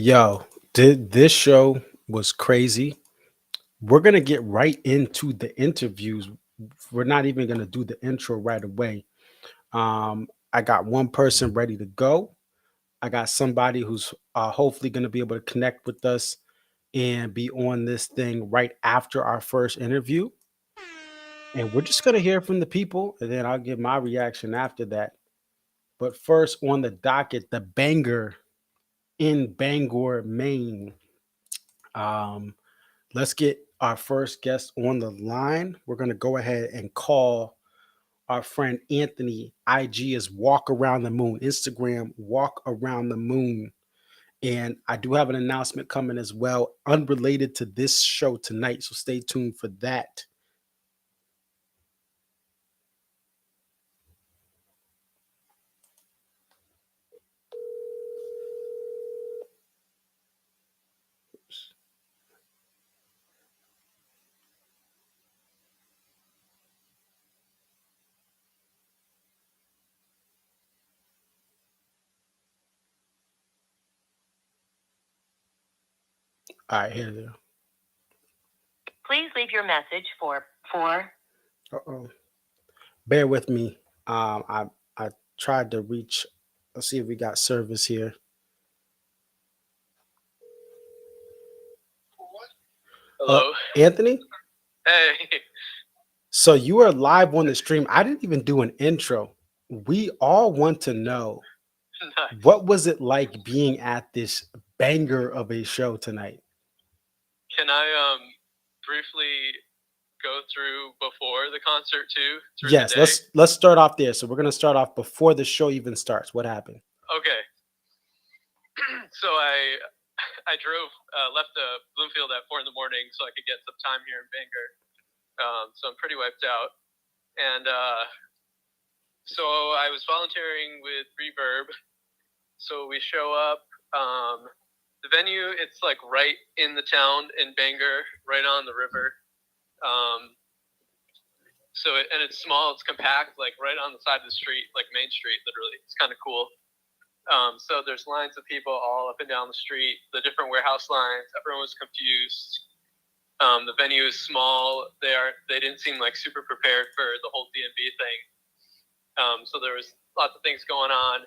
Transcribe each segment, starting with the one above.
Yo, this show was crazy. We're gonna get right into the interviews. We're not even gonna do the intro right away. I got one person ready to go. I got somebody who's hopefully gonna be able to connect with us and be on this thing right after our first interview. And we're just gonna hear from the people, and then I'll give my reaction after that. But first, on the docket, the banger in Bangor, Maine. Um, Let's get our first guest on the line. We're going to go ahead and call our friend Anthony. IG is Walk Around the Moon. Instagram, Walk Around the Moon. And I do have an announcement coming as well, unrelated to this show tonight. So stay tuned for that. All right, here they are. Please leave your message for 4. Uh-oh. Bear with me. I tried to reach. Let's see if we got service here. Hello. Anthony? Hey. So you are live on the stream. I didn't even do an intro. We all want to know, Nice. what was it like being at this banger of a show tonight? Can I briefly go through before the concert too? Yes, let's start off there. So we're gonna start off before the show even starts. What happened? Okay. So I drove left Bloomfield at 4 a.m. so I could get some time here in Bangor. So I'm pretty wiped out, and so I was volunteering with Reverb. So we show up. The venue, it's like right in the town in Bangor, right on the river. And it's small, it's compact, like right on the side of the street, like Main Street, literally. It's kind of cool. So there's lines of people all up and down the street, the different warehouse lines. Everyone was confused. The venue is small. They didn't seem like super prepared for the whole DMV thing. So there was lots of things going on.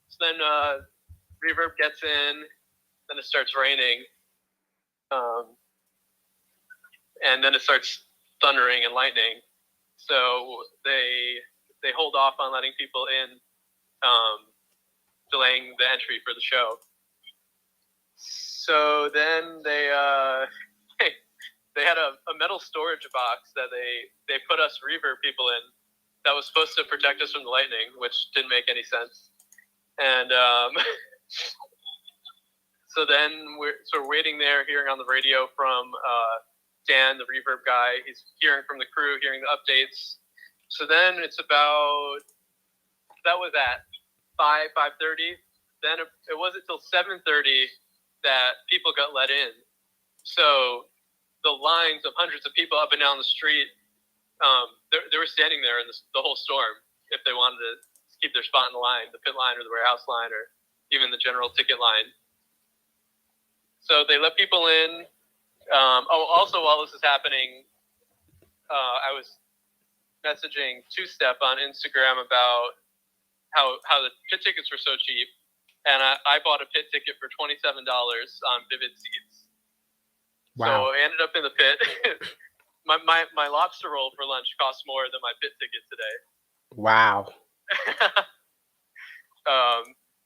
So then Reverb gets in, then it starts raining, and then it starts thundering and lightning. So they hold off on letting people in, delaying the entry for the show. So then they had a metal storage box that they put us Reverb people in that was supposed to protect us from the lightning, which didn't make any sense. And so then we're waiting there, hearing on the radio from Dan, the Reverb guy. He's hearing from the crew, hearing the updates. So then it's about, that was at 5:30. Then it wasn't until 7:30 that people got let in. So the lines of hundreds of people up and down the street, they were standing there in the whole storm if they wanted to keep their spot in the line, the pit line or the warehouse line or even the general ticket line. So they let people in. Also, while this is happening, I was messaging Two Step on Instagram about how the pit tickets were so cheap, and I bought a pit ticket for $27 on Vivid Seats. Wow. So I ended up in the pit. my lobster roll for lunch cost more than my pit ticket today. Wow.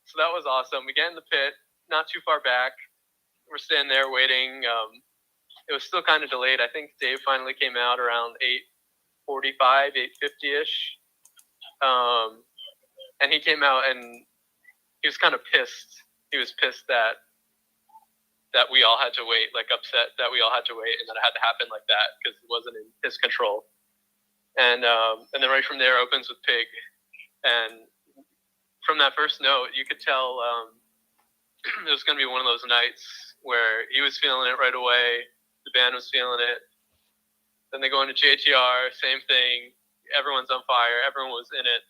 So that was awesome. We get in the pit, not too far back. We're standing there waiting. It was still kind of delayed. I think Dave finally came out around 8:45, 8:50-ish. And he came out and he was kind of pissed. He was pissed that we all had to wait, like upset that we all had to wait and that it had to happen like that because it wasn't in his control. And then right from there opens with Pig. And from that first note, you could tell it was going to be one of those nights where he was feeling it right away. The band was feeling it. Then they go into JTR, same thing. Everyone's on fire. Everyone was in it.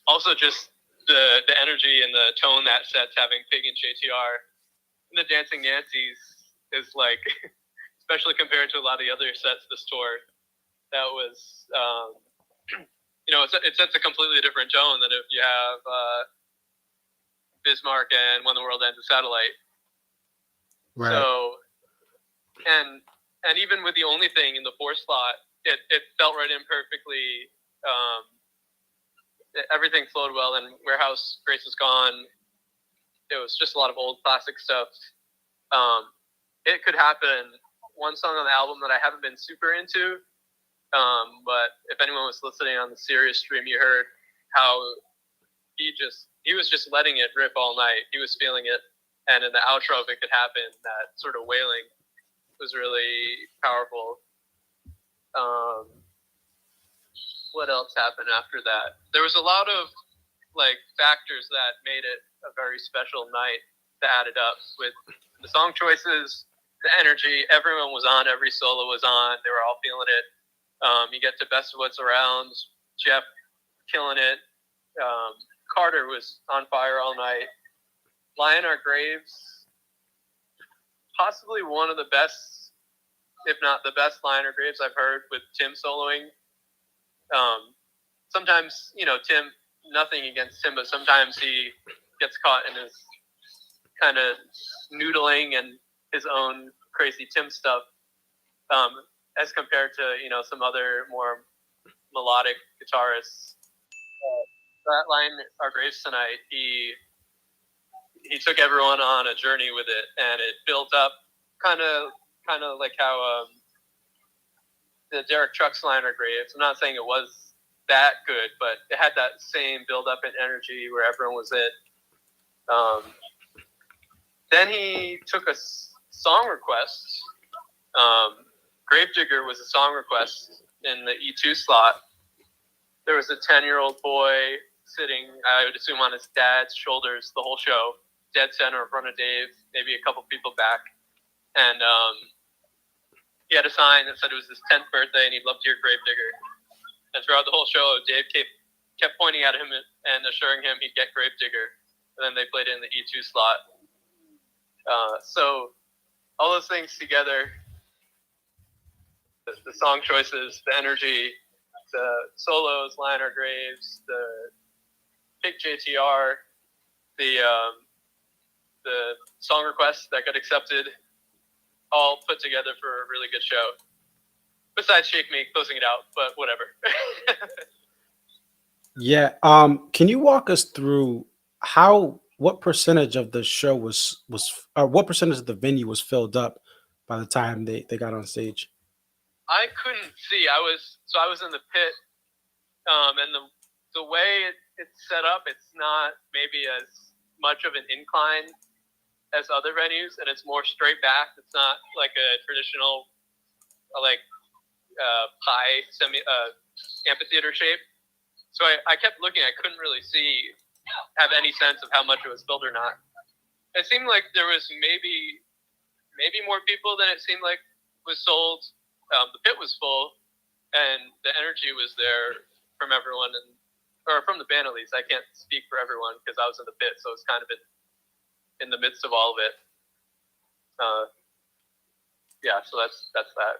Also, just the energy and the tone that sets having Pig and JTR and the Dancing Nancy's is like, especially compared to a lot of the other sets this tour, that was, it sets a completely different tone than if you have Bismarck and When the World Ends a Satellite. Right. So, and even with the only thing in the 4 slot, it felt right in perfectly. Everything flowed well, and Warehouse Grace is Gone. It was just a lot of old classic stuff. It Could Happen, one song on the album that I haven't been super into, but if anyone was listening on the Sirius stream, you heard how he was just letting it rip all night. He was feeling it, and in the outro of It Could Happen, that sort of wailing was really powerful. What else happened after that? There was a lot of factors that made it a very special night that added up with the song choices, the energy. Everyone was on. Every solo was on. They were all feeling it. You get to Best of What's Around. Jeff killing it. Carter was on fire all night. Lie in Our Graves, possibly one of the best, if not the best Lie in Our Graves I've heard with Tim soloing. Sometimes, Tim, nothing against Tim, but sometimes he gets caught in his kind of noodling and his own crazy Tim stuff, as compared to, some other more melodic guitarists. That line, Our Graves Tonight, he took everyone on a journey with it, and it built up kind of like how the Derek Trucks line, Our Graves. I'm not saying it was that good, but it had that same build up and energy where everyone was in. Then he took a song request. Gravedigger was a song request in the E2 slot. There was a 10-year-old boy sitting, I would assume, on his dad's shoulders the whole show, dead center in front of Dave, maybe a couple people back. And he had a sign that said it was his 10th birthday and he'd love to hear Gravedigger. And throughout the whole show, Dave kept pointing at him and assuring him he'd get Gravedigger. And then they played it in the E2 slot. So all those things together, the song choices, the energy, the solos, Lie in Our Graves, the Pick JTR, the song requests that got accepted, all put together for a really good show. Besides Shake Me closing it out, but whatever. Yeah. Can you walk us through what percentage of the show was what percentage of the venue was filled up by the time they got on stage? I couldn't see. I was in the pit, and the way it's set up, it's not maybe as much of an incline as other venues, and it's more straight back. It's not like a traditional pie amphitheater shape. So I kept looking. I couldn't really have any sense of how much it was filled or not. It seemed like there was maybe more people than it seemed like was sold. The pit was full, and the energy was there from everyone, or from the band at least. I can't speak for everyone because I was in the pit, so it's kind of in the midst of all of it. So that's that.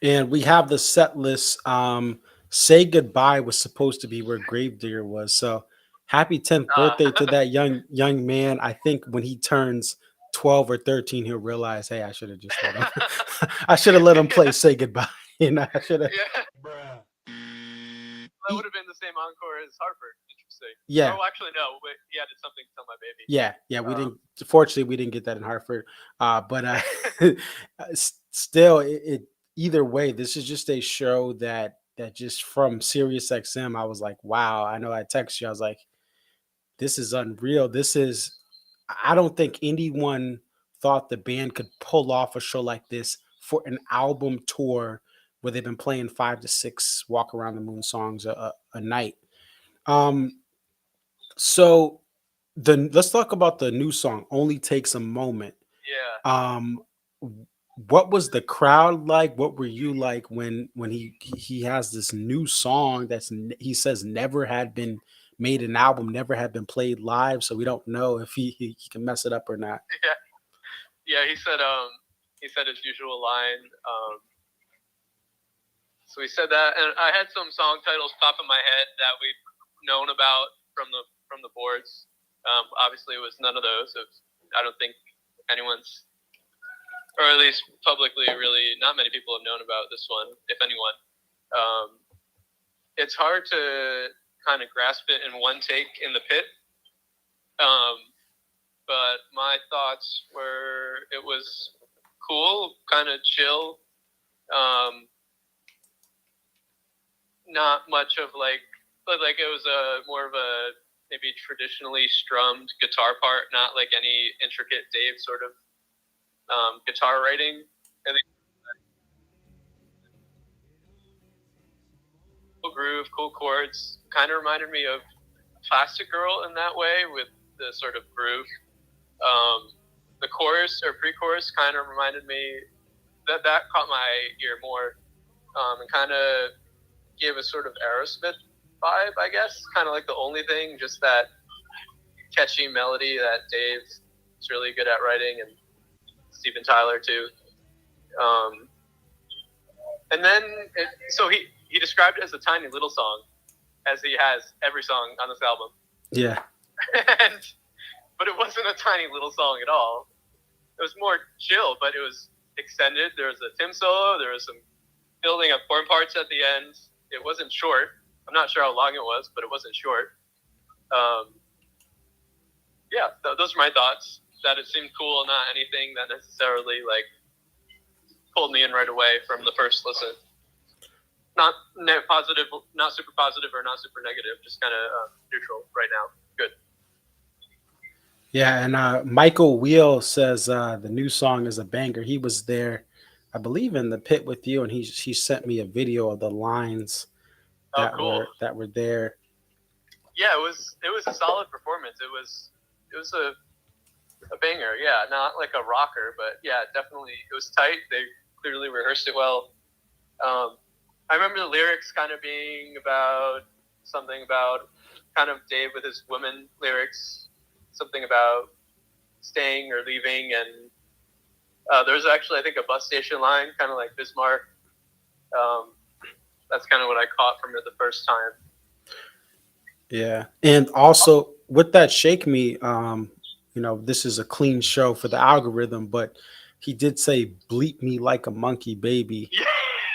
And we have the set list. Say Goodbye was supposed to be where Gravedigger was. So happy 10th birthday to that young man. I think when he turns 12 or 13, he'll realize, hey, I should have just let him. I should have let him play Say Goodbye. I should have. Yeah. That would have been the same encore as Hartford. Interesting. Yeah. Oh, actually, no. But he added something to Tell My Baby. Yeah. We didn't. Fortunately, we didn't get that in Hartford. But still, it either way, this is just a show that just from Sirius XM, I was like, wow. I know I texted you. I was like, this is unreal. I don't think anyone thought the band could pull off a show like this for an album tour where they've been playing 5 to 6 Walk Around the Moon songs a night. So let's talk about the new song, Only Takes a Moment. Yeah. what was the crowd like? What were you like when he has this new song he says never had been made an album, never had been played live, so we don't know if he can mess it up or not. Yeah, yeah. He said his usual line. So he said that, and I had some song titles pop in my head that we'd known about from the boards. Obviously, it was none of those. I don't think anyone's, or at least publicly, really, not many people have known about this one, if anyone. It's hard to kind of grasp it in one take in the pit. But my thoughts were it was cool, kind of chill. Not much of but it was more of a maybe traditionally strummed guitar part, not like any intricate Dave sort of guitar writing. And cool groove, cool chords. Kind of reminded me of Plastic Girl in that way with the sort of groove. The chorus or pre-chorus kind of reminded me that caught my ear more, and kind of gave a sort of Aerosmith vibe, I guess. Kind of like the only thing, just that catchy melody that Dave is really good at writing, and Steven Tyler too. And then, so he described it as a tiny little song, as he has every song on this album. Yeah. But it wasn't a tiny little song at all. It was more chill, but it was extended. There was a Tim solo. There was some building up horn parts at the end. It wasn't short. I'm not sure how long it was, but it wasn't short. Yeah, those are my thoughts. That it seemed cool, not anything that necessarily pulled me in right away from the first listen. Not positive, not super positive, or not super negative. Just kind of neutral right now. Good. Yeah, and Michael Wheel says the new song is a banger. He was there, I believe, in the pit with you, and he sent me a video of the lines that cool. were there. Yeah, it was a solid performance. It was a banger. Yeah, not like a rocker, but yeah, definitely it was tight. They clearly rehearsed it well. I remember the lyrics kind of being about something about kind of Dave with his women lyrics, something about staying or leaving, and there's actually, I think, a bus station line, kind of like Bismarck. That's kind of what I caught from it the first time. Yeah, and also with that Shake Me, this is a clean show for the algorithm, but he did say "bleep me like a monkey, baby,"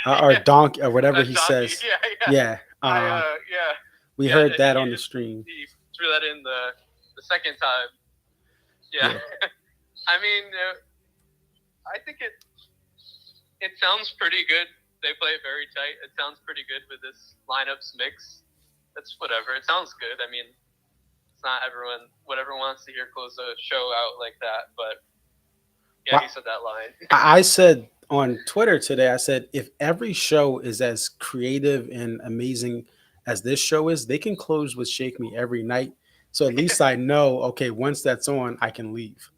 or donkey, or whatever he donkey. says. Yeah. Yeah. We heard that on the stream. He threw that in the second time. Yeah. I mean, I think it sounds pretty good. They play it very tight. It sounds pretty good with this lineups mix. That's whatever. It sounds good. I mean, it's not what everyone wants to hear close a show out like that, but yeah, he said that line. I said on Twitter today, I said, if every show is as creative and amazing as this show is, they can close with Shake Me every night. So at least I know, okay, once that's on, I can leave.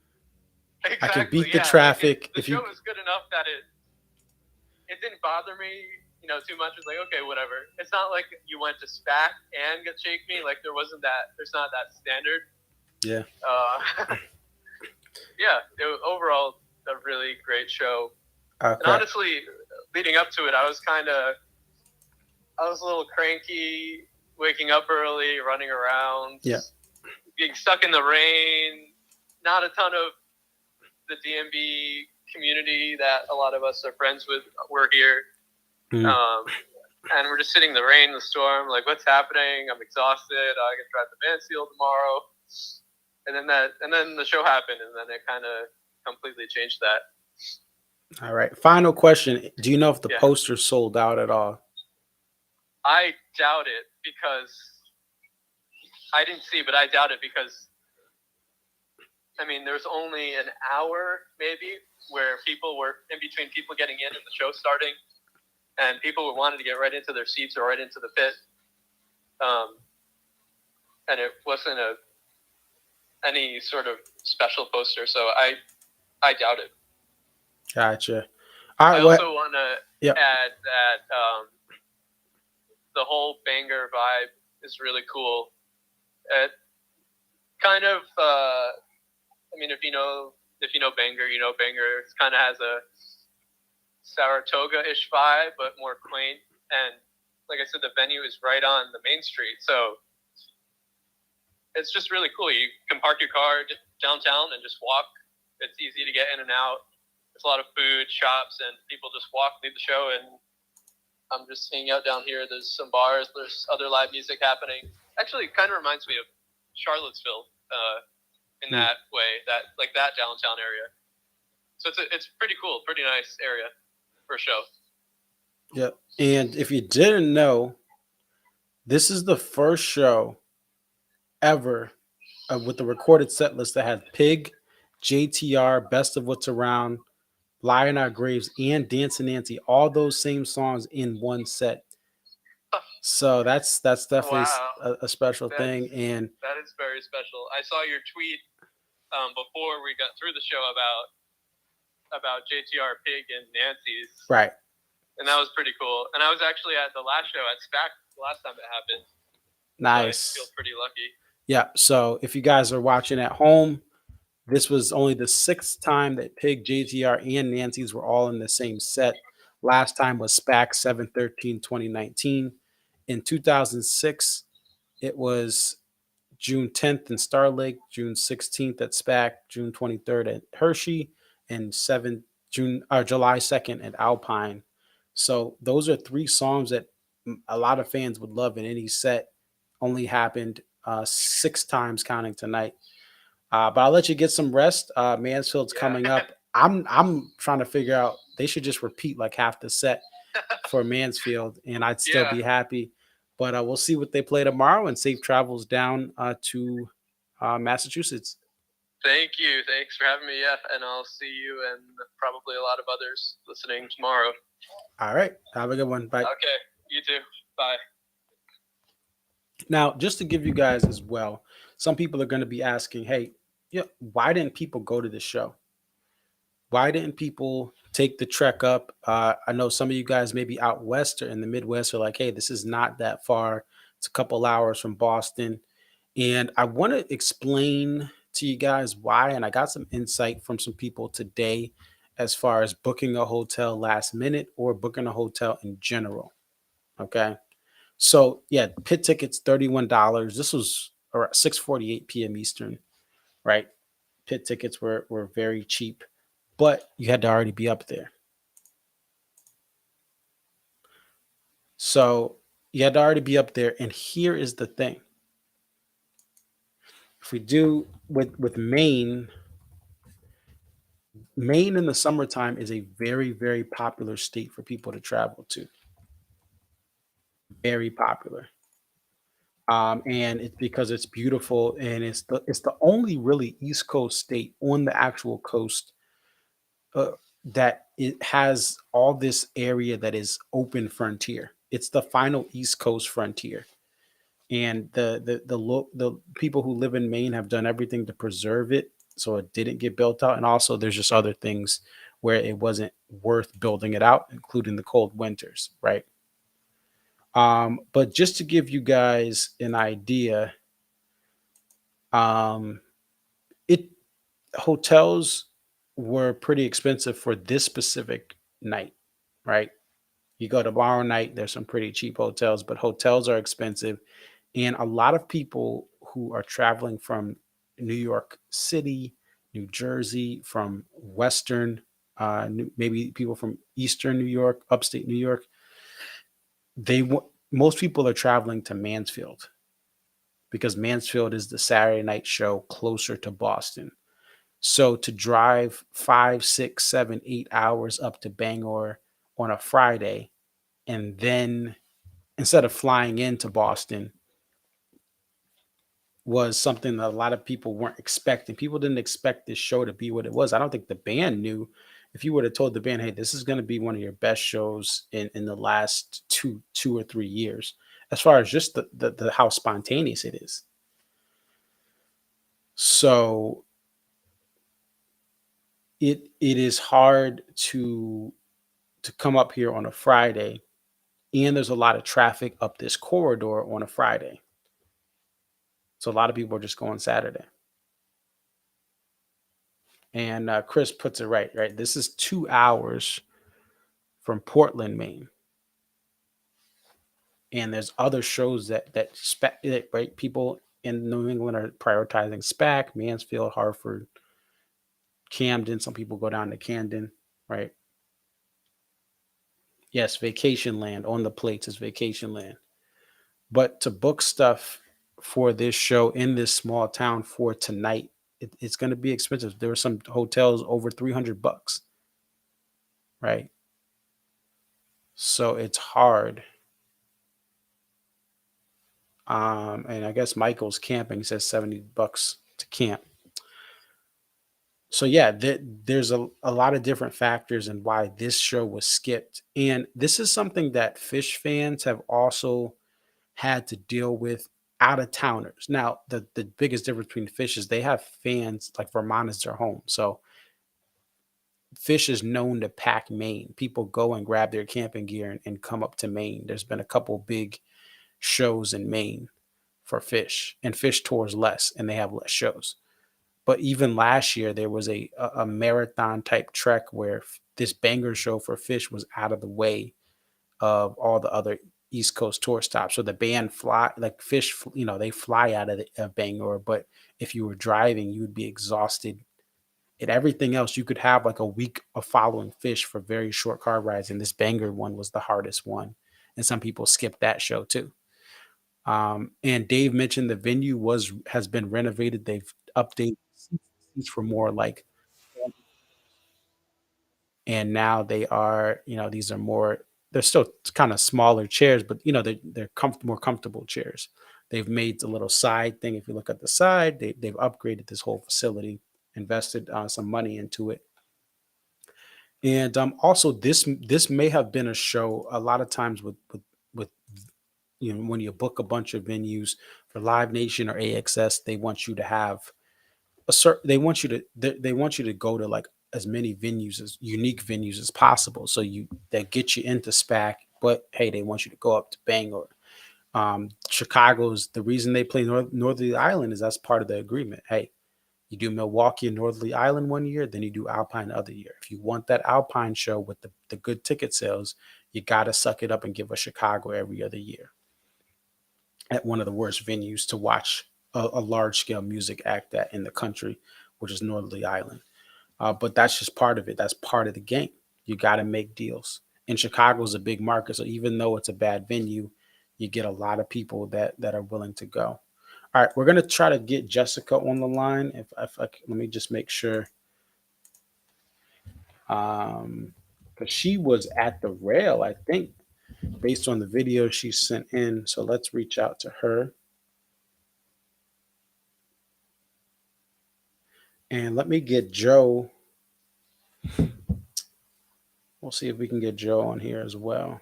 Exactly, I can beat the traffic. The show was good enough that it didn't bother me, too much. It's like, okay, whatever. It's not like you went to SPAC and get Shake Me. Like there's not that standard. Yeah. Yeah. It was overall a really great show. Okay. And honestly, leading up to it, I was a little cranky, waking up early, running around, being stuck in the rain. Not a ton of the DMV community that a lot of us are friends with were here. And we're just sitting in the rain, the storm, like, what's happening? I'm exhausted. I can drive the Van Seal tomorrow. And then the show happened, and then it kind of completely changed that. All right. Final question. Do you know if the poster sold out at all? I doubt it, because I didn't see, but I doubt it because, I mean, there's only an hour maybe where people were in between people getting in and the show starting, and people wanted to get right into their seats or right into the pit. And it wasn't any sort of special poster, so I doubt it. Gotcha. All I right, what? also want to Yep. add that the whole Bangor vibe is really cool. It kind of, I mean, if you know Bangor, you know Bangor. It kind of has a Saratoga-ish vibe, but more quaint. And like I said, the venue is right on the main street, so it's just really cool. You can park your car downtown and just walk. It's easy to get in and out. There's a lot of food shops, and people just walk through the show. And I'm just hanging out down here. There's some bars. There's other live music happening. Actually, it kind of reminds me of Charlottesville in that way, that like that downtown area. So it's pretty cool, pretty nice area for a show. Yep. And if you didn't know, this is the first show ever with the recorded set list that had Pig, JTR, Best of What's Around, Lie in Our Graves, and Dancing Nancy, all those same songs in one set. So that's definitely Wow, a special that's thing. And that is very special. I saw your tweet before we got through the show about JTR Pig and Nancy's, right, and that was pretty cool. And I was actually at the last show at SPAC the last time it happened. nice. So I feel pretty lucky. Yeah. So if you guys are watching at home, this was only the sixth time that Pig, JTR, and Nancy's were all in the same set. Last time was SPAC 7/13/2019. In 2006, it was June 10th in Star Lake, June 16th at SPAC, June 23rd at Hershey, and July 2nd at Alpine. So those are three songs that a lot of fans would love in any set. Only happened six times counting tonight. But I'll let you get some rest. Mansfield's coming up. I'm trying to figure out they should just repeat like half the set for Mansfield, and I'd still be happy. But we'll see what they play tomorrow, and safe travels down to Massachusetts. Thank you. Thanks for having me. Yeah, and I'll see you and probably a lot of others listening tomorrow. All right. Have a good one. Bye. Okay. You too. Bye. Now, just to give you guys as well, some people are going to be asking, hey, yeah, why didn't people go to the show? Why didn't people take the trek up? I know some of you guys maybe out west or in the Midwest are like, hey, this is not that far. It's a couple hours from Boston. And I want to explain to you guys why. And I got some insight from some people today as far as booking a hotel last minute or booking a hotel in general. Okay. So yeah, pit tickets $31. This was around 6:48 p.m. Eastern, right? Pit tickets were very cheap, but you had to already be up there. So you had to already be up there. And here is the thing. If we do with Maine, Maine in the summertime is a very, very popular state for people to travel to. Very popular. And it's because it's beautiful and it's the only really East Coast state on the actual coast uh, that it has all this area that is open frontier. It's the final East Coast frontier, and the people who live in Maine have done everything to preserve it so it didn't get built out. And also, there's just other things where it wasn't worth building it out, including the cold winters, right? But just to give you guys an idea, um, it hotels were pretty expensive for this specific night, right? You go tomorrow night, there's some pretty cheap hotels, but hotels are expensive. And a lot of people who are traveling from New York City, New Jersey, from Western, maybe people from Eastern New York, upstate New York, most people are traveling to Mansfield because Mansfield is the Saturday night show closer to Boston. So to drive 5, 6, 7, 8 hours up to Bangor on a Friday, and then instead of flying into Boston, was something that a lot of people weren't expecting. People didn't expect this show to be what it was. I don't think the band knew. If you would have told the band, hey, this is going to be one of your best shows in the last 2 or 3 years, as far as just the how spontaneous it is. So it is hard to to come up here on a Friday, and there's a lot of traffic up this corridor on a Friday. So a lot of people are just going Saturday. And Chris puts it right, right? This is 2 hours from Portland, Maine. And there's other shows that right, people in New England are prioritizing SPAC, Mansfield, Hartford, Camden. Some people go down to Camden, right? Yes, vacation land on the plates is vacation land. But to book stuff for this show in this small town for tonight, it's going to be expensive. There are some hotels over $300, right? So it's hard. And I guess Michael's camping says $70 to camp. So yeah, there's a lot of different factors and why this show was skipped. And this is something that Fish fans have also had to deal with out of towners. Now, the biggest difference between Fish is they have fans like Vermont is their home. So Fish is known to pack Maine. People go and grab their camping gear and come up to Maine. There's been a couple big shows in Maine for Fish, and Fish tours less and they have less shows. But even last year, there was a marathon type trek where this Bangor show for Fish was out of the way of all the other East Coast tour stops. So the band fly like Fish, they fly out of Bangor, but if you were driving, you would be exhausted. And everything else, you could have like a week of following Fish for very short car rides, and this Bangor one was the hardest one. And some people skipped that show too. And Dave mentioned the venue has been renovated. They've updated seats for more like, and now they are, these are more. They're still kind of smaller chairs, but they're more comfortable chairs. They've made a little side thing. If you look at the side, they've upgraded this whole facility, invested some money into it. And also this may have been a show a lot of times with when you book a bunch of venues for Live Nation or AXS, they want you to have they want you to go to like as many venues as unique venues as possible. So that get you into SPAC, but hey, they want you to go up to Bangor. Chicago's the reason they play Northerly Island is that's part of the agreement. Hey, you do Milwaukee and Northerly Island one year, then you do Alpine the other year. If you want that Alpine show with the good ticket sales, you got to suck it up and give us Chicago every other year at one of the worst venues to watch a large scale music act at in the country, which is Northerly Island. But that's just part of it. That's part of the game. You got to make deals. And Chicago's a big market, so even though it's a bad venue, you get a lot of people that are willing to go. All right, we're gonna try to get Jessica on the line. Let me just make sure, because she was at the rail, I think, based on the video she sent in. So let's reach out to her. And let me get Joe. We'll see if we can get Joe on here as well.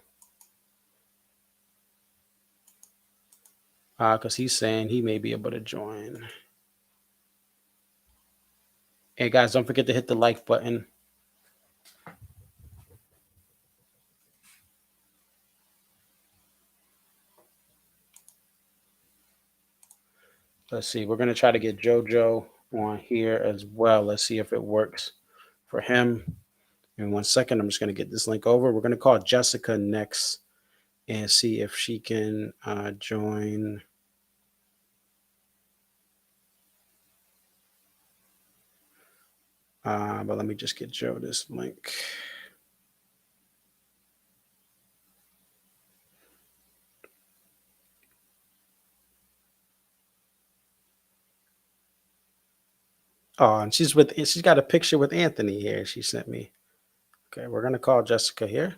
Because he's saying he may be able to join. Hey guys, don't forget to hit the like button. Let's see. We're going to try to get Jojo on here as well. Let's see if it works for him. In 1 second, I'm just going to get this link over. We're going to call Jessica next and see if she can join. But let me just get Joe this link. Oh, and she's got a picture with Anthony here. She sent me. Okay, we're going to call Jessica here.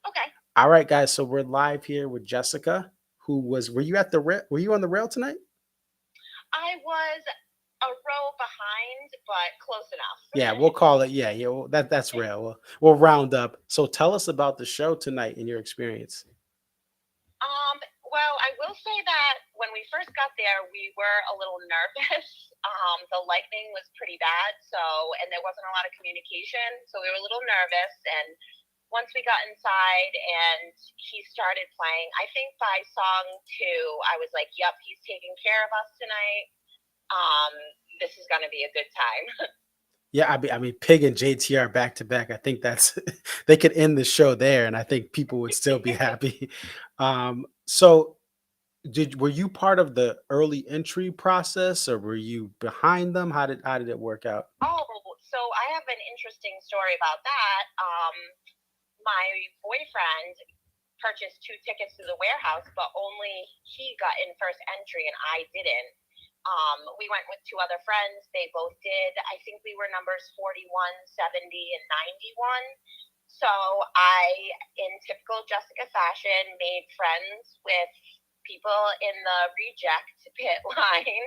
Okay. All right, guys. So we're live here with Jessica, who was. Were you at the rail? Were you on the rail tonight? I was a row behind, but close enough. Yeah, we'll call it. Yeah, yeah. Well, that's rail. We'll round up. So tell us about the show tonight and your experience. Well, I will say that when we first got there, we were a little nervous. The lightning was pretty bad, and there wasn't a lot of communication, so we were a little nervous. And once we got inside and he started playing, I think by song 2, I was like, "Yep, he's taking care of us tonight. Um, this is going to be a good time." Yeah, I mean, Pig and JT are back to back. I think that's they could end the show there, and I think people would still be happy. So were you part of the early entry process, or were you behind them? How did it work out? Oh, so I have an interesting story about that. My boyfriend purchased 2 tickets to the warehouse, but only he got in first entry and I didn't. We went with 2 other friends. They both did. I think we were numbers 41, 70, and 91. So I, in typical Jessica fashion, made friends with people in the reject pit line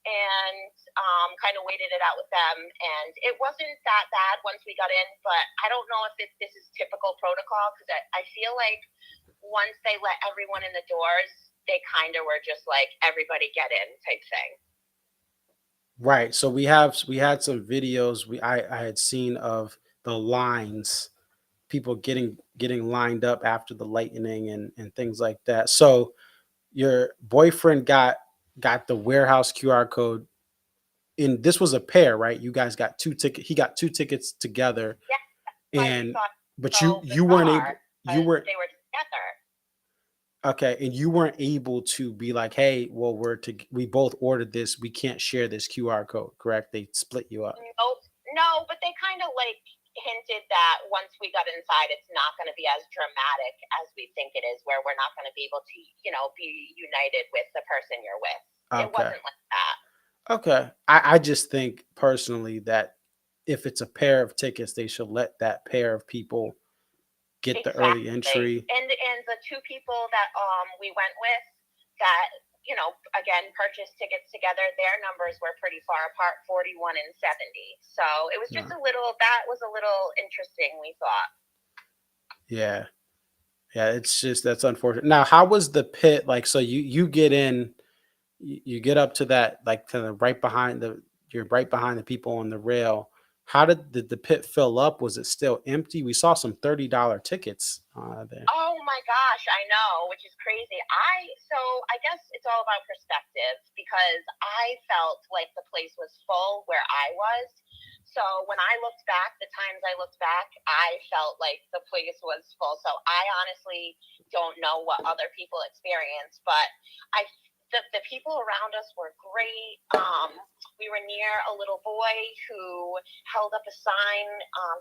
and kind of waited it out with them. And it wasn't that bad once we got in, but I don't know if this is typical protocol because I feel like once they let everyone in the doors, they kind of were just like everybody get in type thing. Right. So we had some videos I had seen of the lines, people getting lined up after the lightning and things like that. So your boyfriend got the warehouse QR code. And this was a pair, right? You guys got 2 tickets. He got 2 tickets together, Yeah, that's why we and thought but you so you weren't able. bizarre You because weren't they were together. okay, and you weren't able to be like, hey, well, we both ordered this. We can't share this QR code, correct? They split you up. Nope. No, but they kind of like hinted that once we got inside, it's not going to be as dramatic as we think it is, where we're not going to be able to, be united with the person you're with. It Okay. wasn't like that. Okay. I just think personally that if it's a pair of tickets, they should let that pair of people get the early Exactly. entry. And the 2 people that we went with that again purchased tickets together, their numbers were pretty far apart, 41 and 70. So it was just No. that was a little interesting, we thought. Yeah. Yeah, it's just that's unfortunate. Now, how was the pit like? So you get in, you get up to that like kind of right behind you're right behind the people on the rail. How did the pit fill up? Was it still empty? We saw some $30 tickets there. Oh my gosh, I know, which is crazy. I guess it's all about perspective because I felt like the place was full where I was. So when I looked back, the times I looked back, I felt like the place was full. So I honestly don't know what other people experience, but I the people around us were great. We were near a little boy who held up a sign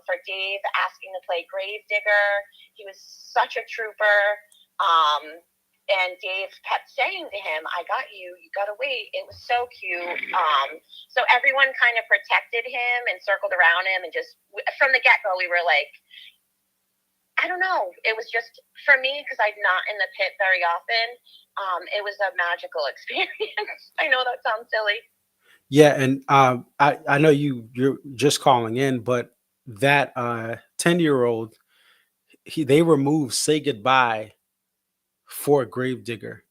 for Dave asking to play Gravedigger. He was such a trooper. And Dave kept saying to him, "I got you. You got to wait." It was so cute. So everyone kind of protected him and circled around him. And just from the get-go, we were like, I don't know. It was just, for me, because I'm not in the pit very often, it was a magical experience. I know that sounds silly. Yeah, and I know you're just calling in, but that 10-year-old they removed "Say Goodbye" for Gravedigger.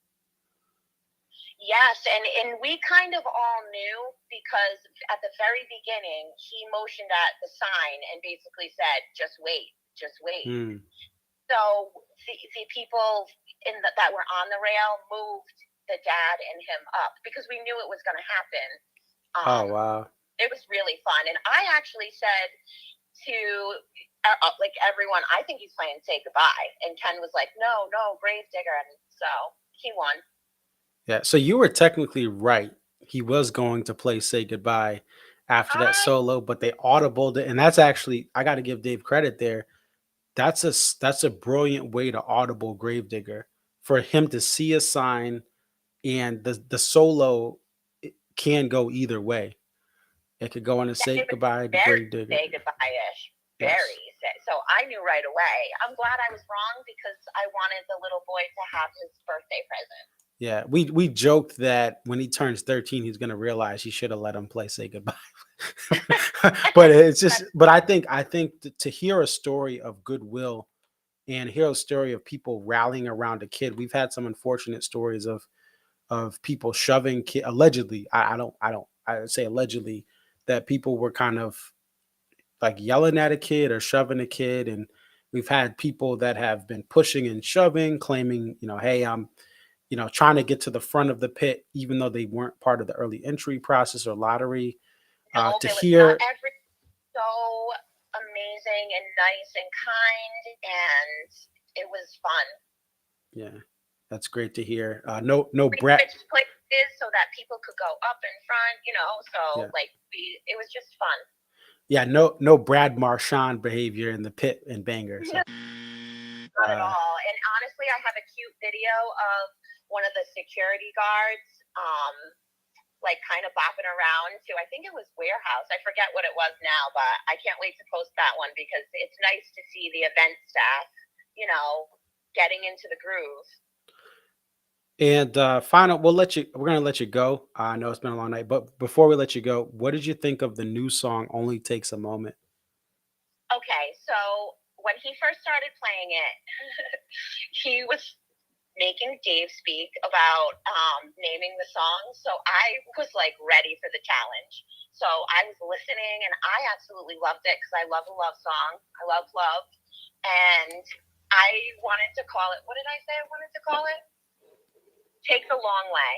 Yes, and we kind of all knew because at the very beginning, he motioned at the sign and basically said, just wait, just wait. Hmm. So the people that were on the rail moved the dad and him up because we knew it was going to happen. Oh wow. It was really fun. And I actually said to like everyone, I think he's playing Say Goodbye. And Ken was like, no, Gravedigger. And so he won. Yeah, so you were technically right. He was going to play "Say Goodbye" after that solo, but they audibled it, and that's actually I got to give Dave credit there. That's a brilliant way to audible Gravedigger for him to see a sign, and the solo can go either way. It could go on to "Say It was Goodbye" to very Gravedigger. Say Goodbye-ish. Yes. Very Say it. So I knew right away. I'm glad I was wrong because I wanted the little boy to have his birthday present. Yeah, we joked that when he turns 13, he's gonna realize he should have let him play Say Goodbye. But it's just, but I think to hear a story of goodwill and hear a story of people rallying around a kid. We've had some unfortunate stories of people shoving kid allegedly. I would say allegedly that people were kind of like yelling at a kid or shoving a kid, and we've had people that have been pushing and shoving, claiming, hey, I'm trying to get to the front of the pit, even though they weren't part of the early entry process or lottery. No, To it was not hear, every so amazing and nice and kind, and it was fun. yeah, that's great to hear. No We Brett. switched places so that people could go up in front, Yeah, so it was just fun. yeah, no Brad Marchand behavior in the pit in Bangor. So, Not at uh, all. And honestly, I have a cute video of one of the security guards, like kind of bopping around to, I think it was Warehouse. I forget what it was now, but I can't wait to post that one because it's nice to see the event staff, getting into the groove. and final, we're gonna let you go. I know it's been a long night, but before we let you go, what did you think of the new song "Only Takes a Moment"? Okay, so when he first started playing it, he was making Dave speak about naming the song. So I was like ready for the challenge. So I was listening and I absolutely loved it because I love a love song. I love love. And I wanted to call it, what did I say I wanted to call it? Take the Long Way.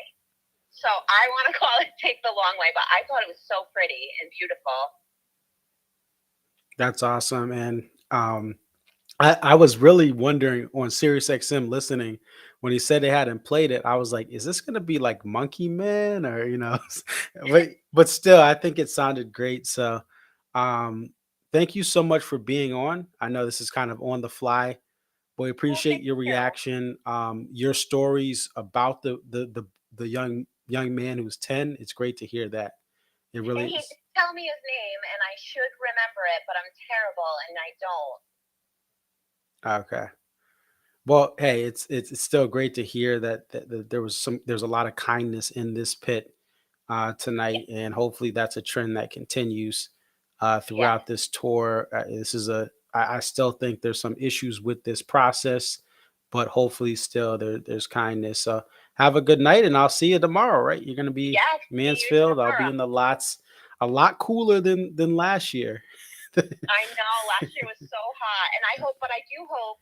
So I want to call it Take the Long Way, but I thought it was so pretty and beautiful. That's awesome, and I was really wondering on Sirius XM listening when he said they hadn't played it. I was like, is this gonna be like Monkey Man or but still, I think it sounded great. So, um, thank you so much for being on. I know this is kind of on the fly. We Well, appreciate thank your you. reaction, your stories about the young man who's 10. It's great to hear that. It And really he is. did tell me his name, and I should remember it, but I'm terrible, and I don't. Okay. Well, hey, it's still great to hear that there's a lot of kindness in this pit Yeah, tonight, and hopefully that's a trend that continues yeah, throughout this tour. I still think there's some issues with this process, but hopefully still there's kindness. So have a good night, and I'll see you tomorrow. Right, you're gonna be yeah. See you Mansfield. I'll be tomorrow. in the lots, a lot cooler than last year. I know last year was so hot, and but I do hope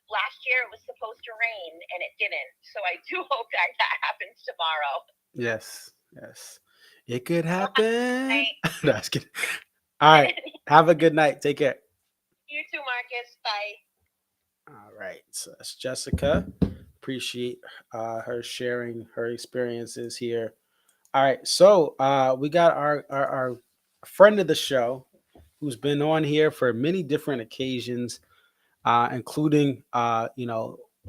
last year it was supposed to rain and it didn't. So I do hope that happens tomorrow. Yes, yes. It could Well, have a happen. night. No, just kidding. All right. Have a good night. Take care. You too, Marcus. Bye. All right. So that's Jessica. Appreciate her sharing her experiences here. All right. So we got our friend of the show who's been on here for many different occasions, including,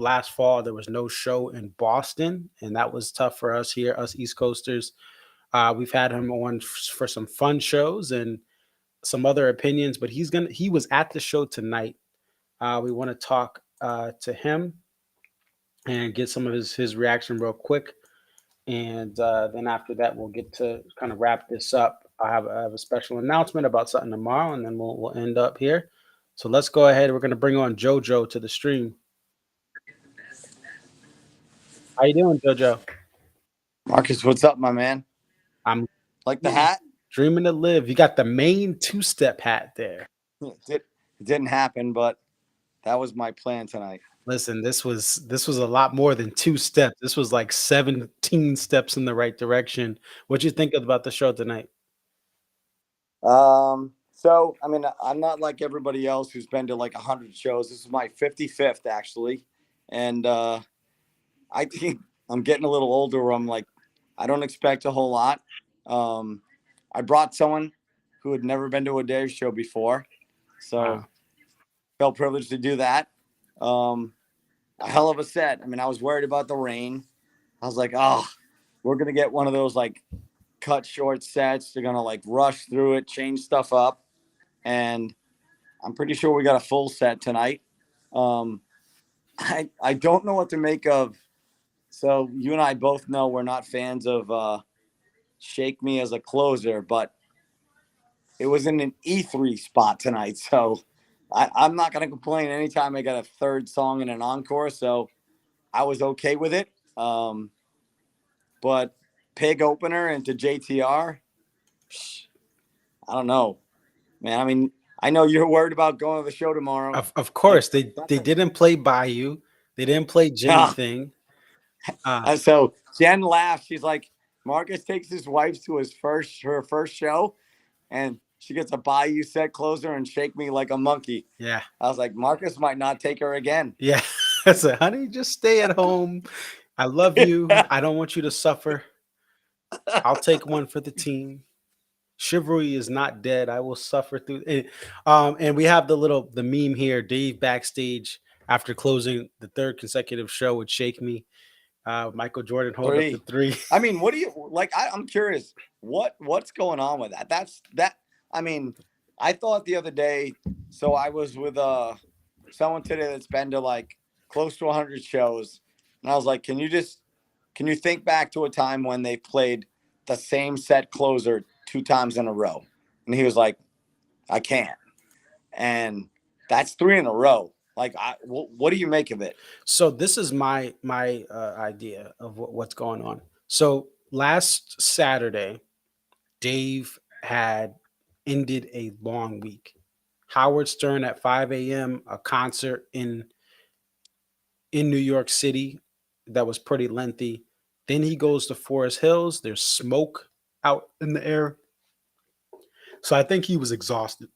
last fall there was no show in Boston, and that was tough for us here, us East Coasters. We've had him on for some fun shows and some other opinions, but he was at the show tonight. We want to talk to him and get some of his reaction real quick, and then after that we'll get to kind of wrap this up. I have a special announcement about something tomorrow, and then we'll end up here. So let's go ahead. We're going to bring on Jojo to the stream. How you doing, Jojo? Marcus, what's up, my man? I'm Like the hat? dreaming to live. You got the Maine two-step hat there. It didn't happen, but that was my plan tonight. Listen, this was a lot more than 2 steps. This was like 17 steps in the right direction. What'd you think about the show tonight? So I mean, I'm not like everybody else who's been to like 100 shows. This is my 55th actually, and I think I'm getting a little older. Where I'm like, I don't expect a whole lot. Um, I brought someone who had never been to a Dave show before, so Wow. felt privileged to do that. Um, a hell of a set. I mean, I was worried about the rain. I was like, oh, we're gonna get one of those like cut short sets. They're gonna like rush through it, change stuff up, and I'm pretty sure we got a full set tonight. Um, I don't know what to make of. So you and I both know we're not fans of Shake Me as a closer, but it was in an E3 spot tonight. So I'm not going to complain anytime I got a third song in an encore. So I was okay with it. But pig opener into JTR, I don't know, man. I mean, I know you're worried about going to the show tomorrow. Of Like, course, they didn't play Bayou. They didn't play Jimmy Thing. and so Jen laughs. She's like, Marcus takes his wife to her first show, and she gets a Bayou set closer and Shake Me Like a Monkey. Yeah. I was like, Marcus might not take her again. Yeah. I said, honey, just stay at home. I love you. I don't want you to suffer. I'll take one for the team. Chivalry is not dead. I will suffer through it. And we have the meme here, Dave backstage after closing the third consecutive show with Shake Me. Michael Jordan hold up the 3. I mean, what do you like? I'm curious. What's going on with that? That's that. I mean, I thought the other day. So I was with someone today that's been to like close to 100 shows, and I was like, can you think back to a time when they played the same set closer 2 times in a row? And he was like, I can't. And that's 3 in a row. Like, what do you make of it? So this is my idea of what's going on. So last Saturday, Dave had ended a long week. Howard Stern at 5 a.m., a concert in New York City that was pretty lengthy. Then he goes to Forest Hills. There's smoke out in the air. So I think he was exhausted.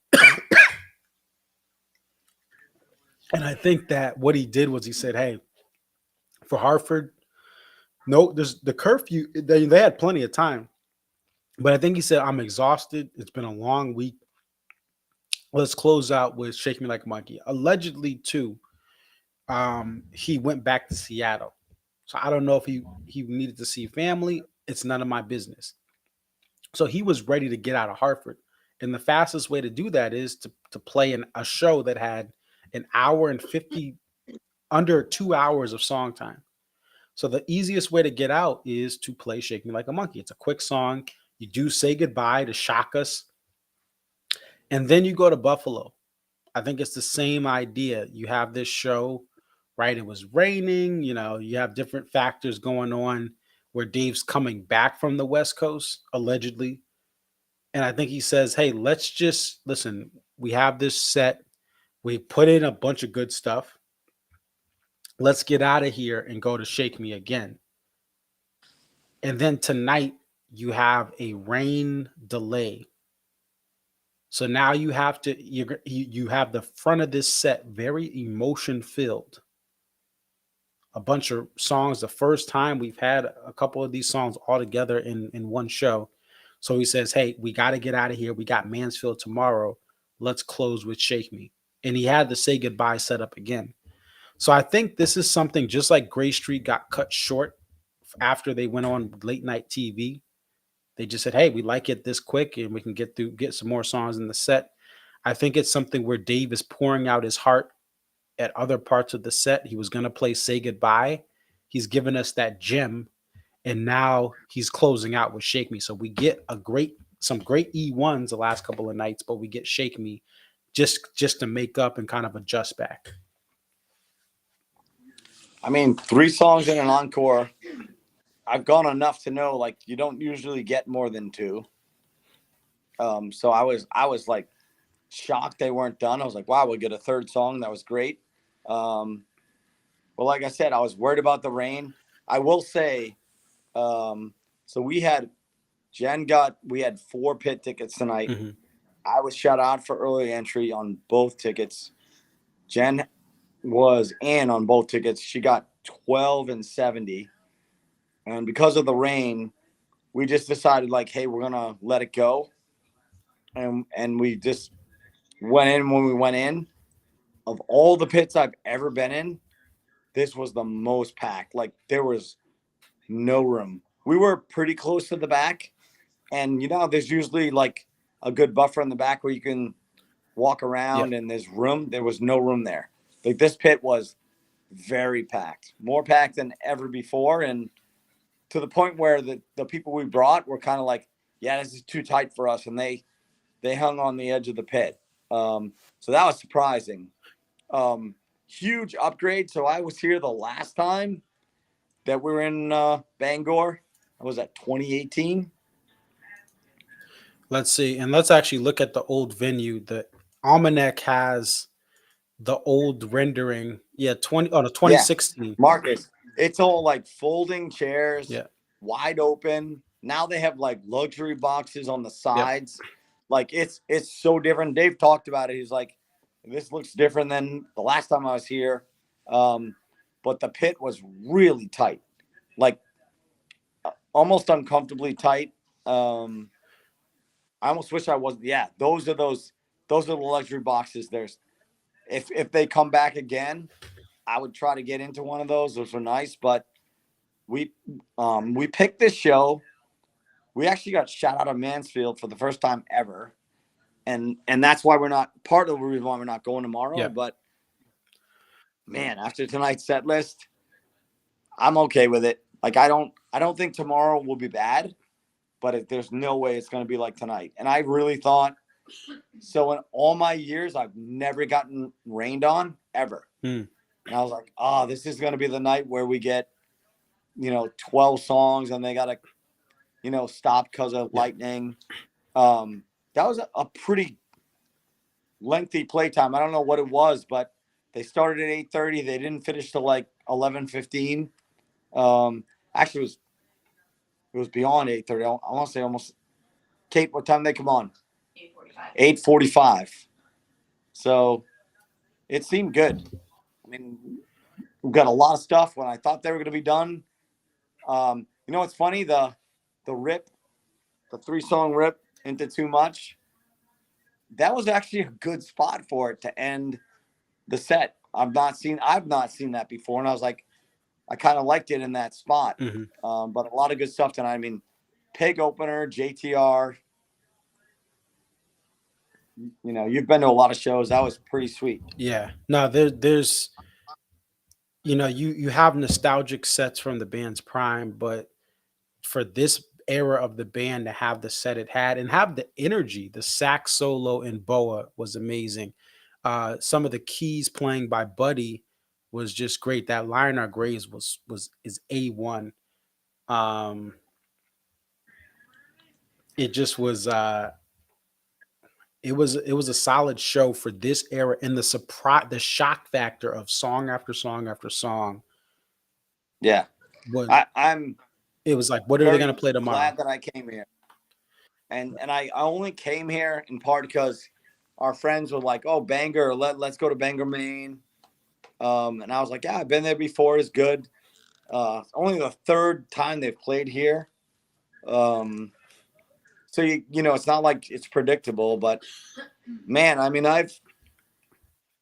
And I think that what he did was he said, hey, for Hartford, no, there's the curfew. They had plenty of time. But I think he said, I'm exhausted. It's been a long week. Let's close out with Shake Me Like a Monkey. Allegedly, too, he went back to Seattle. So I don't know if he needed to see family. It's none of my business. So he was ready to get out of Hartford. And the fastest way to do that is to play a show that had an hour and 50, under 2 hours of song time. So the easiest way to get out is to play Shake Me Like a Monkey. It's a quick song. You do Say Goodbye to shock us. And then you go to Buffalo. I think it's the same idea. You have this show, right? It was raining, you have different factors going on where Dave's coming back from the West Coast, allegedly. And I think he says, hey, let's just listen. We have this set. We put in a bunch of good stuff. Let's get out of here and go to Shake Me again. And then tonight you have a rain delay. So now you have you have the front of this set very emotion filled. A bunch of songs. The first time we've had a couple of these songs all together in one show. So he says, hey, we got to get out of here. We got Mansfield tomorrow. Let's close with Shake Me. And he had the Say Goodbye set up again. So I think this is something just like Gray Street got cut short after they went on late night TV. They just said, hey, we like it this quick and we can get some more songs in the set. I think it's something where Dave is pouring out his heart at other parts of the set. He was going to play Say Goodbye. He's given us that gem. And now he's closing out with Shake Me. So we get some great E1s the last couple of nights, but we get Shake Me just to make up and kind of adjust back. I mean, 3 songs in an encore. I've gone enough to know like you don't usually get more than 2. So I was like shocked they weren't done. I was like, wow, we get a third song. That was great. But like I said, I was worried about the rain. I will say, so we had 4 pit tickets tonight. Mm-hmm. I was shut out for early entry on both tickets. Jen was in on both tickets. She got 12 and 70. And because of the rain, we just decided like, hey, we're going to let it go. And we just went in when we went in. Of all the pits I've ever been in, this was the most packed. Like there was no room. We were pretty close to the back. And, there's usually like a good buffer in the back where you can walk around and there's room. There was no room there. Like this pit was very packed, more packed than ever before. And to the point where the people we brought were kind of like, yeah, this is too tight for us. And they hung on the edge of the pit. So that was surprising. Huge upgrade. So I was here the last time that we were in Bangor. Was that 2018? Let's see, and let's actually look at the old venue. The Almanac has the old rendering. Yeah, the Yeah, 2016. Marcus. It's all like folding chairs, Yeah. wide open. Now they have like luxury boxes on the Yep. sides. Like it's so different. Dave talked about it. He's like, this looks different than the last time I was here. But the pit was really tight, like almost uncomfortably tight. I almost wish I wasn't. Yeah, those are the luxury boxes. There's if they come back again, I would try to get into one of those. Those were nice, but we picked this show. We actually got shot out of Mansfield for the first time ever, and that's why we're not part of the reason why we're not going tomorrow. Yeah. But man, after tonight's set list, I'm okay with it. Like I don't think tomorrow will be bad, but there's no way it's going to be like tonight. And I really thought so. In all my years, I've never gotten rained on ever. And I was like, oh, this is going to be the night where we get, 12 songs and they got to, stop because of lightning. That was a pretty lengthy playtime. I don't know what it was, but they started at 8:30. They didn't finish till like 11:15. Actually, it was beyond 8:30. I want to say almost. Kate, what time did they come on? 8:45. 8:45. So it seemed good. I mean, we've got a lot of stuff. When I thought they were going to be done, what's funny? The rip, the 3-song rip into Too Much. That was actually a good spot for it to end the set. I've not seen that before, and I was like, I kind of liked it in that spot. But a lot of good stuff tonight. I mean, Pig opener, JTR. You've been to a lot of shows. That was pretty sweet. Yeah. No, there's you have nostalgic sets from the band's prime, but for this era of the band to have the set it had and have the energy, the sax solo in Boa was amazing. Some of the keys playing by Buddy was just great. That Lionel Graves is A1. It just was it was a solid show for this era, and the shock factor of song after song after song. Yeah. I'm it was like, what are they going to play tomorrow? Glad that I came here. And I only came here in part because our friends were like, oh, Bangor, let's go to Bangor, Maine. And I was like, yeah, I've been there before. It's good. Only the third time they've played here. So, it's not like it's predictable, but man, I mean, this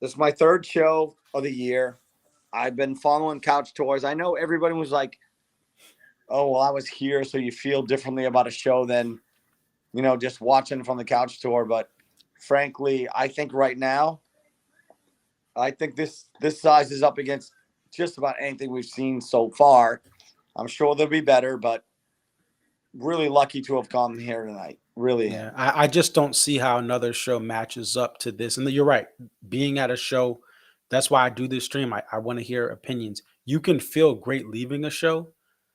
is my third show of the year. I've been following Couch Tours. I know everybody was like, oh, well, I was here, so you feel differently about a show than, just watching from the couch tour. But frankly, I think right now, this sizes up against just about anything we've seen so far. I'm sure they'll be better, but really lucky to have come here tonight. Really. Yeah, I just don't see how another show matches up to this. And you're right. Being at a show, that's why I do this stream. I want to hear opinions. You can feel great leaving a show,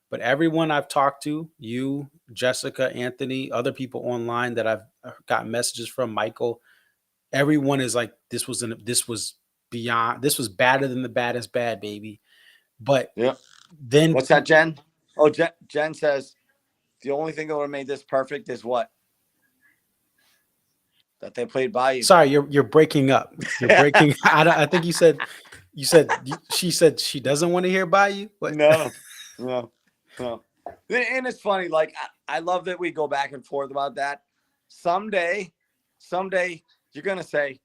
but everyone I've talked to, you, Jessica, Anthony, other people online that I've got messages from, Michael, everyone is like, this was better than the baddest bad, baby. But then what's that, Jen? Oh, Jen says the only thing that would have made this perfect is what? That they played by you. Sorry, you're breaking up. You're breaking. I think she said she doesn't want to hear by you. What? No. And it's funny. Like I love that we go back and forth about that. Someday you're gonna say,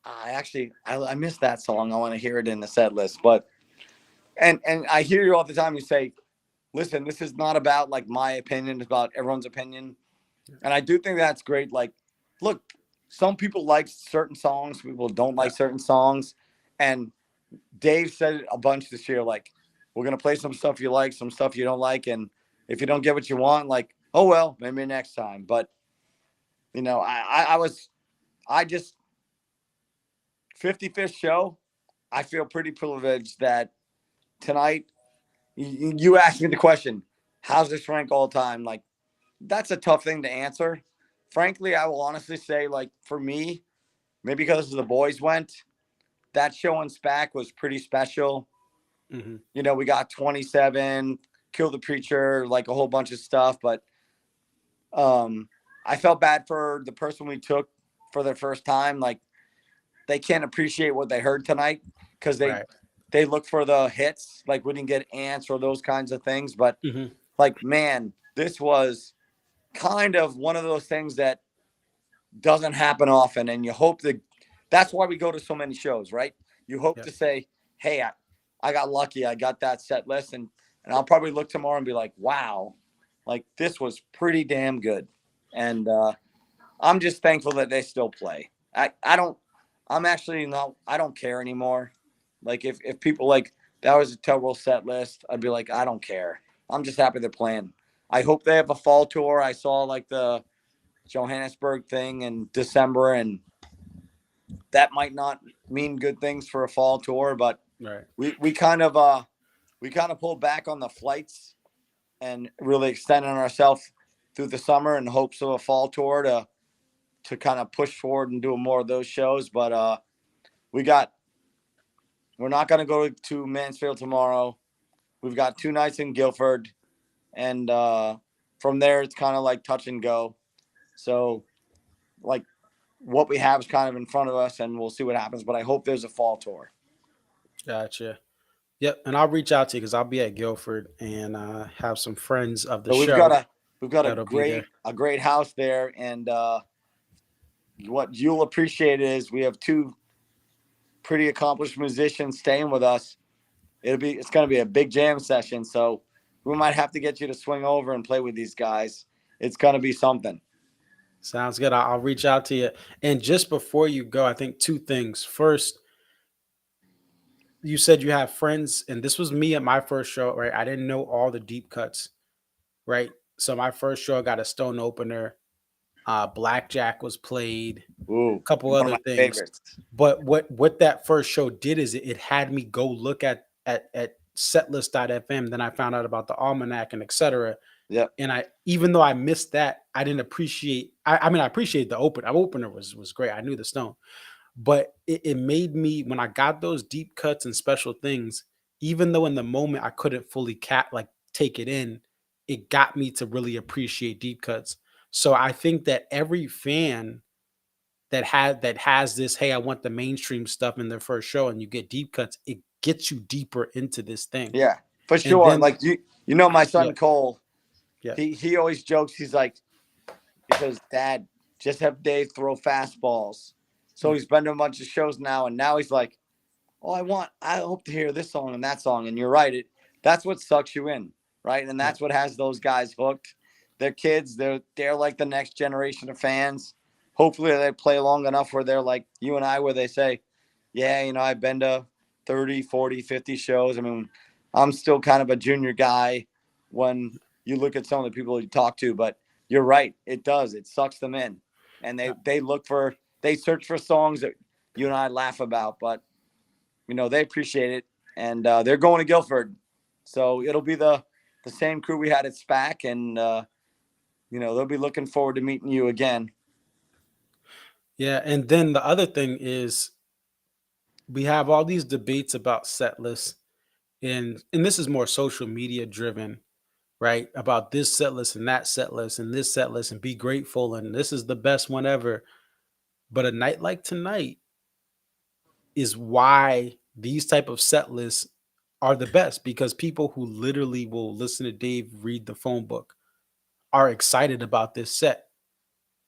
I missed that song. I want to hear it in the set list. But and I hear you all the time. You say, listen, this is not about like my opinion. It's about everyone's opinion. And I do think that's great. Like, look, some people like certain songs, people don't Yeah. like certain songs. And Dave said it a bunch this year, like, we're gonna play some stuff you like, some stuff you don't like, and if you don't get what you want, like, oh well, maybe next time. But I just 55th show. I feel pretty privileged that tonight you asked me the question, how's this rank all time? Like, that's a tough thing to answer. Frankly, I will honestly say, like, for me, maybe because the boys went, that show on SPAC was pretty special. Hmm. We got 27, Kill the Preacher, like a whole bunch of stuff. But I felt bad for the person we took for their first time. Like, they can't appreciate what they heard tonight because they Right. they look for the hits. Like, we didn't get ants or those kinds of things. But Hmm. like, man, this was kind of one of those things that doesn't happen often, and you hope that that's why we go to so many shows, right? You hope Yeah. to say, hey, I got lucky, I got that set list, and I'll probably look tomorrow and be like, wow, like, this was pretty damn good. And I'm just thankful that they still play. I don't I'm actually not I don't care anymore. Like, if people like that was a terrible set list, I'd be like, I don't care. I'm just happy they're playing. I hope they have a fall tour. I saw like the Johannesburg thing in December, and that might not mean good things for a fall tour. But Right. we kind of pulled back on the flights and really extended ourselves through the summer in hopes of a fall tour to kind of push forward and do more of those shows. But we got we're not going to go to Mansfield tomorrow. We've got 2 nights in Guilford, and from there it's kind of like touch and go. So, like, what we have is kind of in front of us, and we'll see what happens. But I hope there's a fall tour. Gotcha. Yep. And I'll reach out to you because I'll be at Guilford and have some friends of the So we've got show a we've got a that'll be there. great house there, and what you'll appreciate is we have two pretty accomplished musicians staying with us. It's going to be a big jam session, so we might have to get you to swing over and play with these guys. It's going to be something. Sounds good. I'll reach out to you. And just before you go, I think two things. First, you said you have friends, and this was me at my first show, right? I didn't know all the deep cuts, right? So my first show I got a stone opener. Blackjack was played, Ooh, a couple one of other my things. favorites. But what that first show did is it had me go look at setlist.fm. Then I found out about the almanac and etc. Yep. And I, even though I missed that, I didn't appreciate. I mean, I appreciate the opener was great. I knew the stone, but it made me when I got those deep cuts and special things. Even though in the moment I couldn't fully take it in, it got me to really appreciate deep cuts. So I think that every fan that has this, hey, I want the mainstream stuff in their first show, and you get deep cuts, it gets you deeper into this thing. Yeah, for And sure. then Like, my yeah, son Cole. yeah, He always jokes. He says, Dad, just have Dave throw fastballs. So mm, he's been to a bunch of shows now, and now he's like, oh, I hope to hear this song and that song. And you're right. That's what sucks you in, right? And yeah, that's what has those guys hooked. They're kids. They're like the next generation of fans. Hopefully they play long enough where they're like you and I, where they say, yeah, I've been to 30, 40, 50 shows. I mean, I'm still kind of a junior guy when you look at some of the people you talk to, but you're right. It does. It sucks them in. And they search for songs that you and I laugh about, but they appreciate it, and they're going to Guilford, so it'll be the same crew we had at SPAC, and they'll be looking forward to meeting you again. yeah. And then the other thing is we have all these debates about set lists, and this is more social media driven, right? About this set list and that set list and this set list, and be grateful, and this is the best one ever. But a night like tonight is why these type of set lists are the best, because people who literally will listen to Dave read the phone book are excited about this set.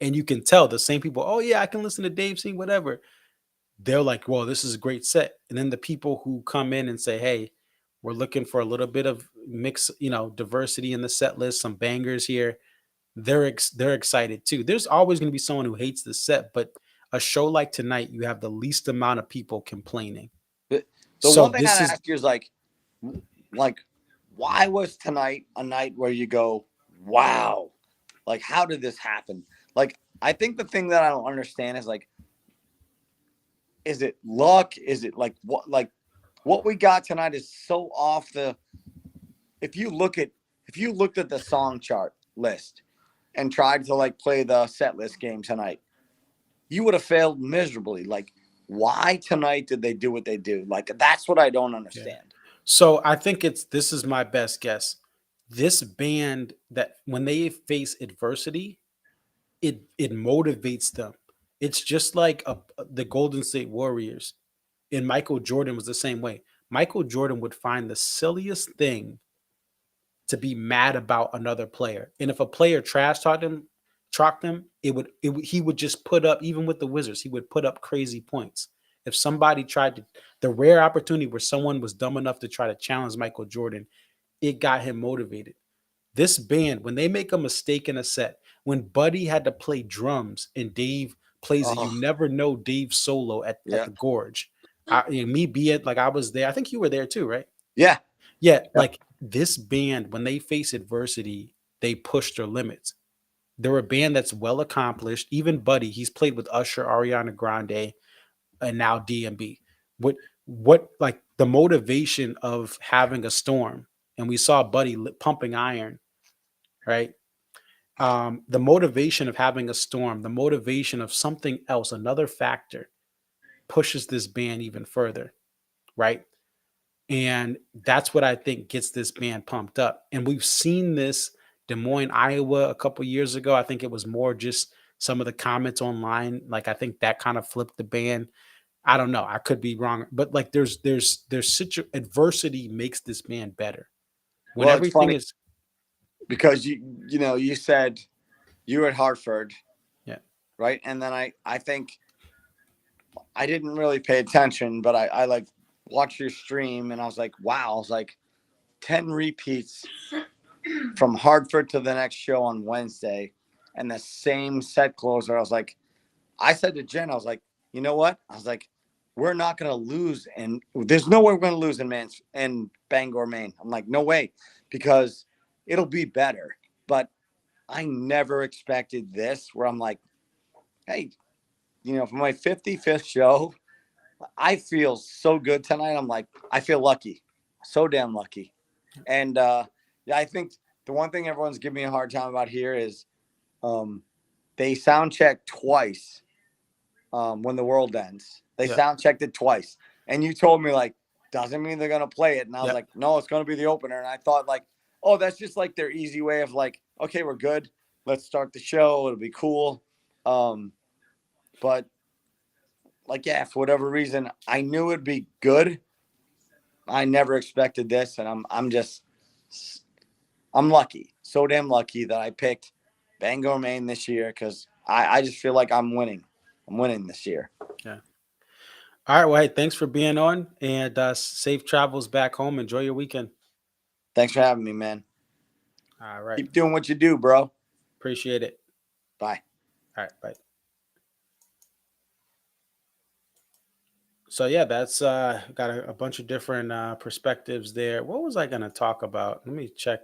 And you can tell the same people, oh yeah, I can listen to Dave sing whatever. They're like, well, this is a great set. And then the people who come in and say, hey, we're looking for a little bit of mix, diversity in the set list, some bangers here. They're excited too. There's always going to be someone who hates the set, but a show like tonight, you have the least amount of people complaining. The So one thing this I'd is ask you is like, why was tonight a night where you go, wow, like how did this happen? Like, I think the thing that I don't understand is like, is it luck? Is it like what we got tonight is so off the. If you look at if you looked at the song chart list and tried to like play the set list game tonight, you would have failed miserably. Like, why tonight did they do what they do? Like, that's what I don't yeah. understand. So I think this is my best guess. This band that when they face adversity, it motivates them. It's just like the Golden State Warriors, and Michael Jordan was the same way. Michael Jordan would find the silliest thing to be mad about another player, and if a player trash talked him, he would just put up, even with the Wizards, he would put up crazy points. If somebody tried to, the rare opportunity where someone was dumb enough to try to challenge Michael Jordan, it got him motivated. This band, when they make a mistake in a set, when Buddy had to play drums and Dave plays it, Oh, you never know Dave's solo at yeah, the Gorge. Me be it like I was there. I think you were there too, right? yeah, Yeah, yeah. like this band, when they face adversity, they push their limits. They're a band that's well accomplished. Even Buddy, he's played with Usher, Ariana Grande, and now DMB. What like the motivation of having a storm, and we saw Buddy pumping iron, right? The motivation of having a storm, the motivation of something else, another factor, pushes this band even further, right? And that's what I think gets this band pumped up. And we've seen this Des Moines, Iowa a couple years ago. I think it was more just some of the comments online. Like I think that kind of flipped the band. I don't know. I could be wrong, but like there's adversity makes this band better. When Well, it's everything funny is because you said you were at Hartford, yeah, right? And then I think I didn't really pay attention, but I like watched your stream and I was like, wow, I was like 10 repeats from Hartford to the next show on Wednesday and the same set closer. I was like, I said to Jen, I was like, you know what? I was like, we're not going to lose. And there's no way we're going to lose in Bangor, Maine. I'm like, no way, because it'll be better. But I never expected this where I'm like, hey, for my 55th show, I feel so good tonight. I'm like, I feel lucky, so damn lucky. And yeah, I think the one thing everyone's giving me a hard time about here is they sound check twice when the world ends. They yeah, sound checked it twice. And you told me, like, doesn't mean they're going to play it. And I was yeah, like, no, it's going to be the opener. And I thought, like, oh, that's just like their easy way of like, okay, we're good. Let's start the show. It'll be cool. But like, yeah, for whatever reason, I knew it'd be good. I never expected this. And I'm lucky, so damn lucky that I picked Bangor, Maine this year because I just feel like I'm winning. I'm winning this year. yeah. All right. Well, hey, thanks for being on, and safe travels back home. Enjoy your weekend. Thanks for having me, man. All right. Keep doing what you do, bro. Appreciate it. Bye. All right. Bye. So yeah, that's got a bunch of different perspectives there. What was I going to talk about? Let me check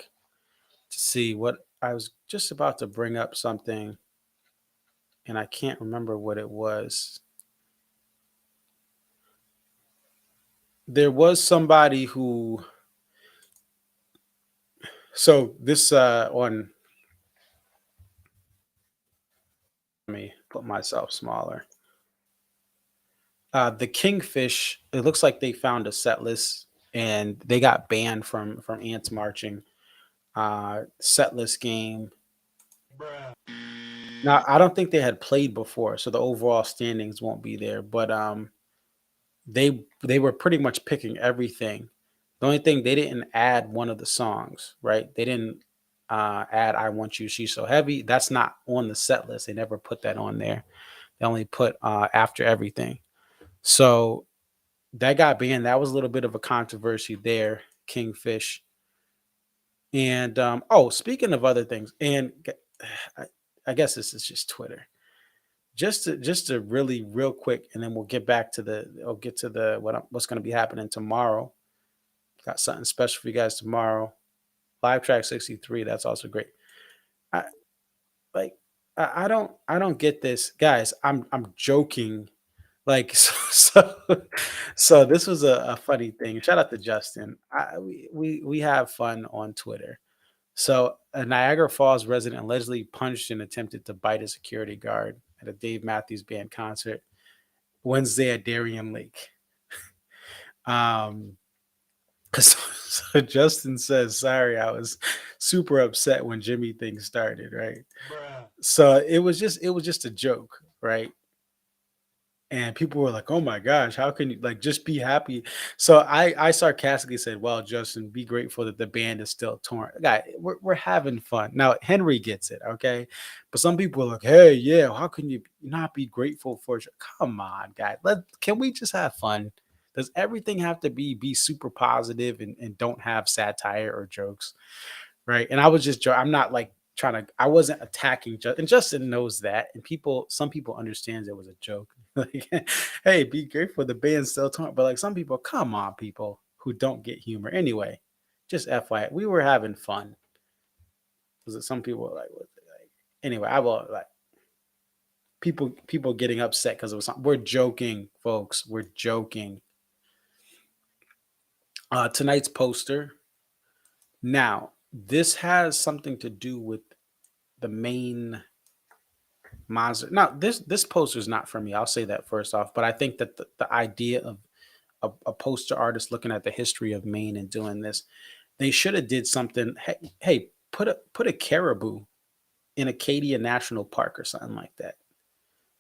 to see what I was just about to bring up something, and I can't remember what it was. There was somebody who, so this on, let me put myself smaller. The Kingfish, it looks like they found a set list and they got banned from ants marching. Set list game. Now I don't think they had played before, so the overall standings won't be there. But they were pretty much picking everything. The only thing, they didn't add one of the songs, right? They didn't add "I Want You, She's So Heavy." That's not on the set list. They never put that on there. They only put "After Everything." So that got banned. That was a little bit of a controversy there, Kingfish. And oh, speaking of other things, and I, I guess this is just Twitter. just to really real quick, and then we'll get back to the I'll get to the what's going to be happening tomorrow. Got something special for you guys tomorrow. Live track 63. That's also great. I like I don't get this, guys. I'm joking. Like so this was a funny thing. Shout out to Justin. We have fun on Twitter. So a Niagara Falls resident allegedly punched and attempted to bite a security guard at a Dave Matthews Band concert Wednesday at Darien Lake. Um, so Justin says, "Sorry, I was super upset when Jimmy thing started." Right. So it was just a joke, right? And people were like, "Oh my gosh, how can you like just be happy?" So I sarcastically said, "Well, Justin, be grateful that the band is still torn." Guy, we're having fun now. Henry gets it, okay, but some people are like, "Hey, yeah, how can you not be grateful for?" Come on, guys, can we just have fun? Does everything have to be super positive and don't have satire or jokes? Right. And I was just, I'm not like trying to, I wasn't attacking Justin. And Justin knows that. And some people understands it was a joke. Like, hey, be grateful the band's still talking. But like some people, come on, people who don't get humor. Anyway, just FYI, we were having fun. Was it some people were like, what, like, anyway, I will like people getting upset because it was something. We're joking, folks. We're joking. Tonight's poster. Now, this has something to do with the main monster. Now, this poster is not for me. I'll say that first off. But I think that the idea of a poster artist looking at the history of Maine and doing this, they should have did something. Hey, put a caribou in Acadia National Park or something like that.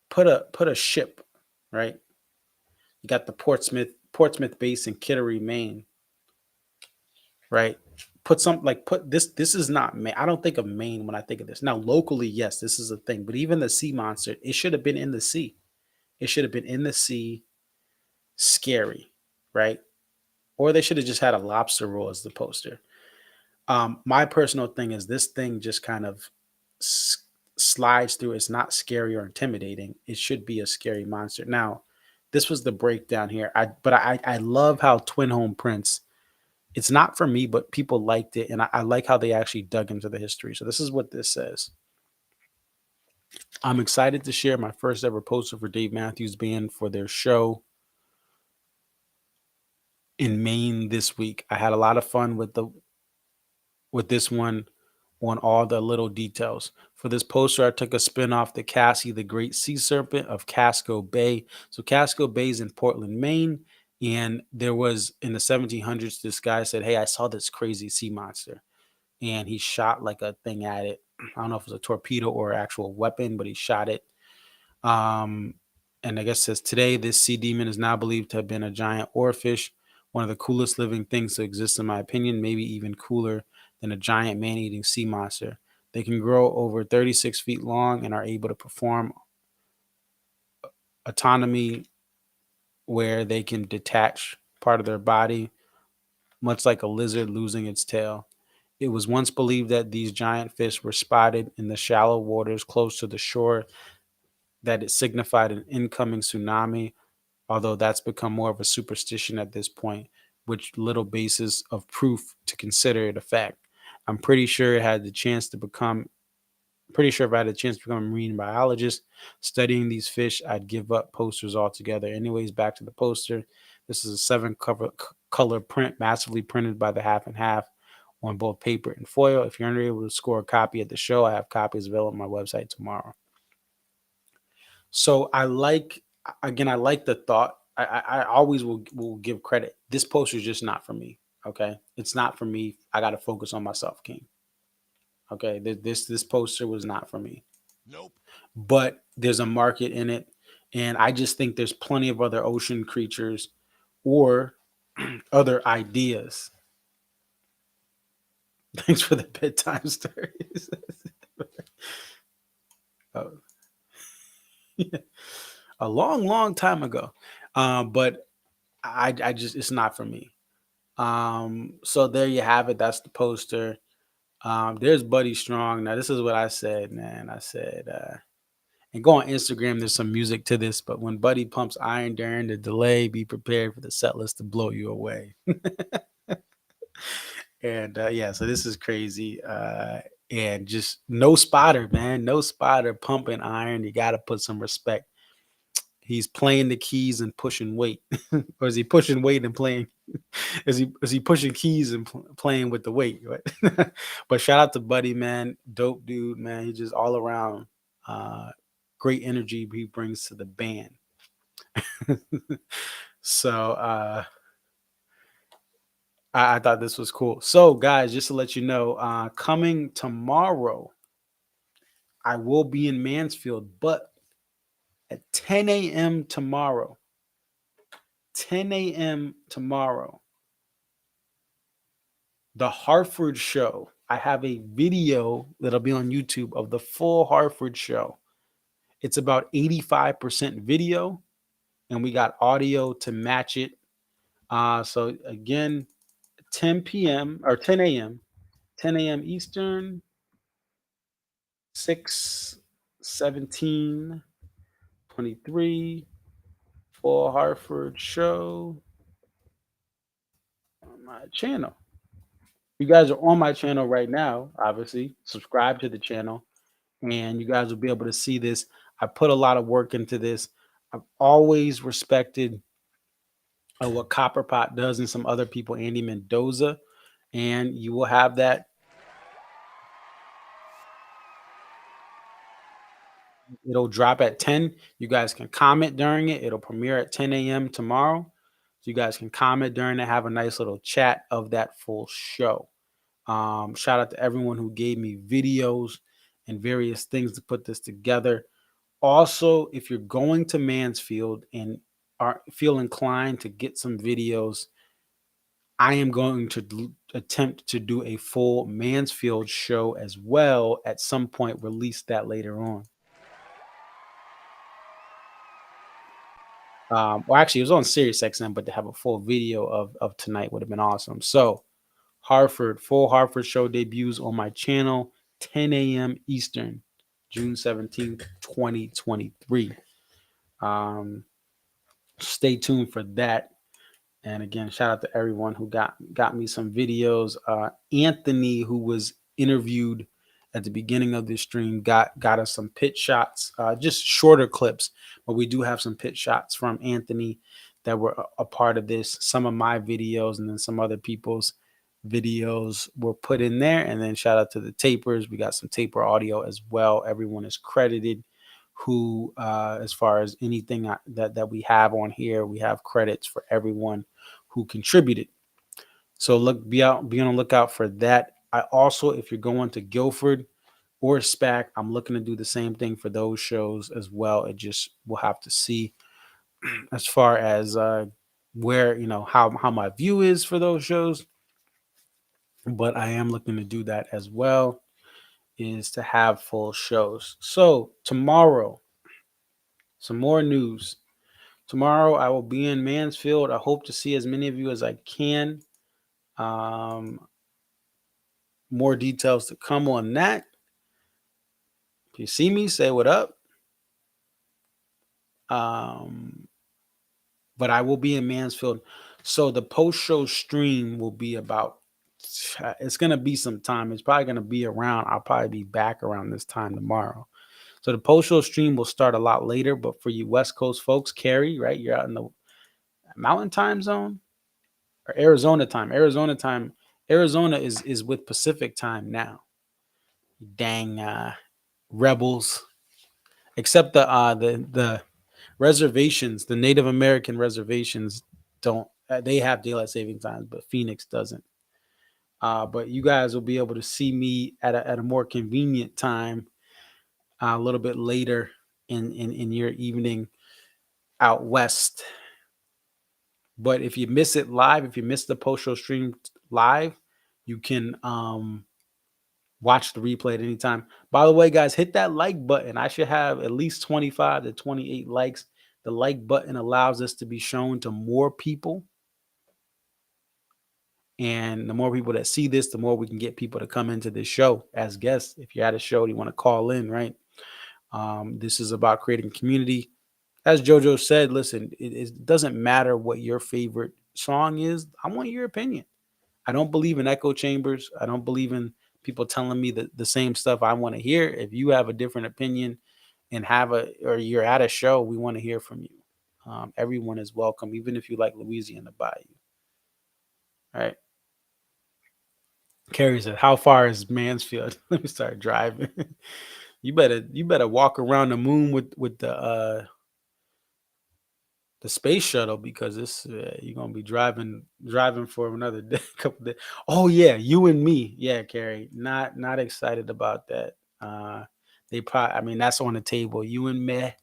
Put a ship, right? You got the Portsmouth base in Kittery, Maine, right? Put some like put this. This is not Maine. I don't think of Maine when I think of this. Now, locally, yes, this is a thing. But even the sea monster, it should have been in the sea. It should have been in the sea, scary, right? Or they should have just had a lobster roll as the poster. My personal thing is this thing just kind of s- slides through. It's not scary or intimidating. It should be a scary monster. Now, this was the breakdown here. I love how Twin Home Prince. It's not for me, but people liked it, and I like how they actually dug into the history. So this is what this says. I'm excited to share my first ever poster for Dave Matthews Band for their show in Maine this week. I had a lot of fun with this one on all the little details. For this poster, I took a spin off the Cassie, the Great Sea Serpent of Casco Bay. So Casco Bay is in Portland, Maine. And there was in the 1700s, this guy said, "Hey, I saw this crazy sea monster." And he shot like a thing at it. I don't know if it was a torpedo or actual weapon, but he shot it. Um, and I guess it says today this sea demon is now believed to have been a giant oarfish, one of the coolest living things to exist, in my opinion, maybe even cooler than a giant man-eating sea monster. They can grow over 36 feet long and are able to perform autonomy where they can detach part of their body, much like a lizard losing its tail. It was once believed that these giant fish were spotted in the shallow waters close to the shore, that it signified an incoming tsunami, although that's become more of a superstition at this point, which little basis of proof to consider it a fact. I'm pretty sure it had the chance to become Pretty sure if I had a chance to become a marine biologist studying these fish, I'd give up posters altogether. Anyways, back to the poster. This is a color print, massively printed by the half and half on both paper and foil. If you're unable to score a copy at the show, I have copies available on my website tomorrow. So I like the thought. I always will give credit. This poster is just not for me. Okay, it's not for me. I got to focus on myself, King. Okay, this poster was not for me. Nope. But there's a market in it, and I just think there's plenty of other ocean creatures or other ideas. Thanks for the bedtime stories. Oh, yeah. A long time ago, but I just it's not for me. So there you have it. That's the poster. There's Buddy Strong. Now this is what I said, man. I said, And go on Instagram. There's some music to this, but when Buddy pumps iron during the delay, be prepared for the set list to blow you away. And yeah, so this is crazy. And just no spotter, man, no spotter pumping iron. You got to put some respect. He's playing the keys and pushing weight, or is he pushing weight and playing? Is he pushing keys and playing with the weight? Right? But shout out to Buddy, man, dope dude, man. He just all around uh, great energy he brings to the band. So I thought this was cool. So guys, just to let you know, coming tomorrow, I will be in Mansfield, but at 10 a.m. tomorrow. 10 a.m. tomorrow, the Hartford show. I have a video that'll be on YouTube of the full Hartford show. It's about 85% video, and we got audio to match it. So again, 10 p.m. or 10 a.m., 10 a.m. Eastern, 6, 17, 23, full Hartford show on my channel. You guys are on my channel right now, obviously. Subscribe to the channel, and you guys will be able to see this. I put a lot of work into this. I've always respected what Copperpot does and some other people, Andy Mendoza, and you will have that. It'll drop at 10. You guys can comment during it. It'll premiere at 10 a.m. tomorrow. So you guys can comment during it, have a nice little chat of that full show. Shout out to everyone who gave me videos and various things to put this together. Also, if you're going to Mansfield and feel inclined to get some videos, I am going to attempt to do a full Mansfield show as well at some point, release that later on. Well, actually, it was on Sirius XM, but to have a full video of tonight would have been awesome. So, full Hartford show debuts on my channel, 10 a.m. Eastern, June 17th, 2023. Stay tuned for that. And again, shout out to everyone who got me some videos. Anthony, who was interviewed at the beginning of this stream, got us some pit shots, just shorter clips, but we do have some pit shots from Anthony that were a part of this. Some of my videos and then some other people's videos were put in there. And then shout out to the tapers. We got some taper audio as well. Everyone is credited who, as far as anything that we have on here, we have credits for everyone who contributed. So be on the lookout for that. I also, if you're going to Guilford or SPAC, I'm looking to do the same thing for those shows as well. It just, we'll have to see as far as where, how my view is for those shows. But I am looking to do that as well, is to have full shows. So tomorrow, some more news. Tomorrow I will be in Mansfield. I hope to see as many of you as I can. More details to come on that. If you see me, say what up. But I will be in Mansfield. So the post-show stream will be about, it's going to be some time. It's probably going to be around, I'll probably be back around this time tomorrow. So the post-show stream will start a lot later. But for you West Coast folks, Carrie, right? You're out in the Mountain Time Zone or Arizona time. Arizona is with Pacific time now. Dang rebels. Except the reservations, the Native American reservations don't. They have daylight saving times, but Phoenix doesn't. But you guys will be able to see me at a more convenient time, a little bit later in your evening out west. But if you miss it live, if you miss the post show stream live, you can watch the replay at any time. By the way, guys, hit that like button. I should have at least 25 to 28 likes. The like button allows us to be shown to more people. And the more people that see this, the more we can get people to come into this show as guests. If you're at a show, you want to call in, right? This is about creating community. As Jojo said, listen, it doesn't matter what your favorite song is. I want your opinion. I don't believe in echo chambers. I don't believe in people telling me the same stuff I want to hear. If you have a different opinion and or you're at a show, we want to hear from you. Everyone is welcome, even if you like Louisiana Bayou. All right. Carrie said, "How far is Mansfield?" Let me start driving. You better walk around the moon with the space shuttle because this you're gonna be driving for another day, couple days. Oh yeah, you and me. Yeah, Carrie. Not excited about that. They probably. I mean, that's on the table. You and me,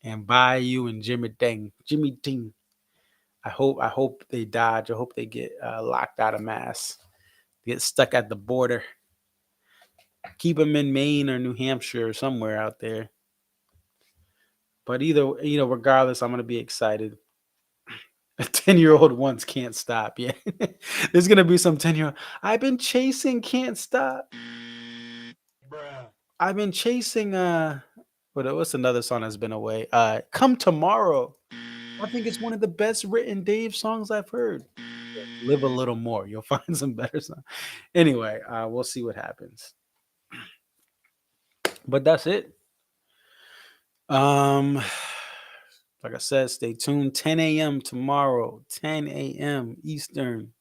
and Bayou and Jimmy Ting. I hope they dodge. I hope they get locked out of Mass. Get stuck at the border. Keep them in Maine or New Hampshire or somewhere out there. But regardless, I'm gonna be excited. A 10-year-old ones can't stop. Yeah. There's gonna be some 10-year-old. I've been chasing, can't stop. Bruh. I've been chasing what's another song that's been away? Come Tomorrow. I think it's one of the best written Dave songs I've heard. Live a little more. You'll find some better songs. Anyway, we'll see what happens. But that's it. Um like I said, stay tuned. 10 a.m. tomorrow. 10 a.m. Eastern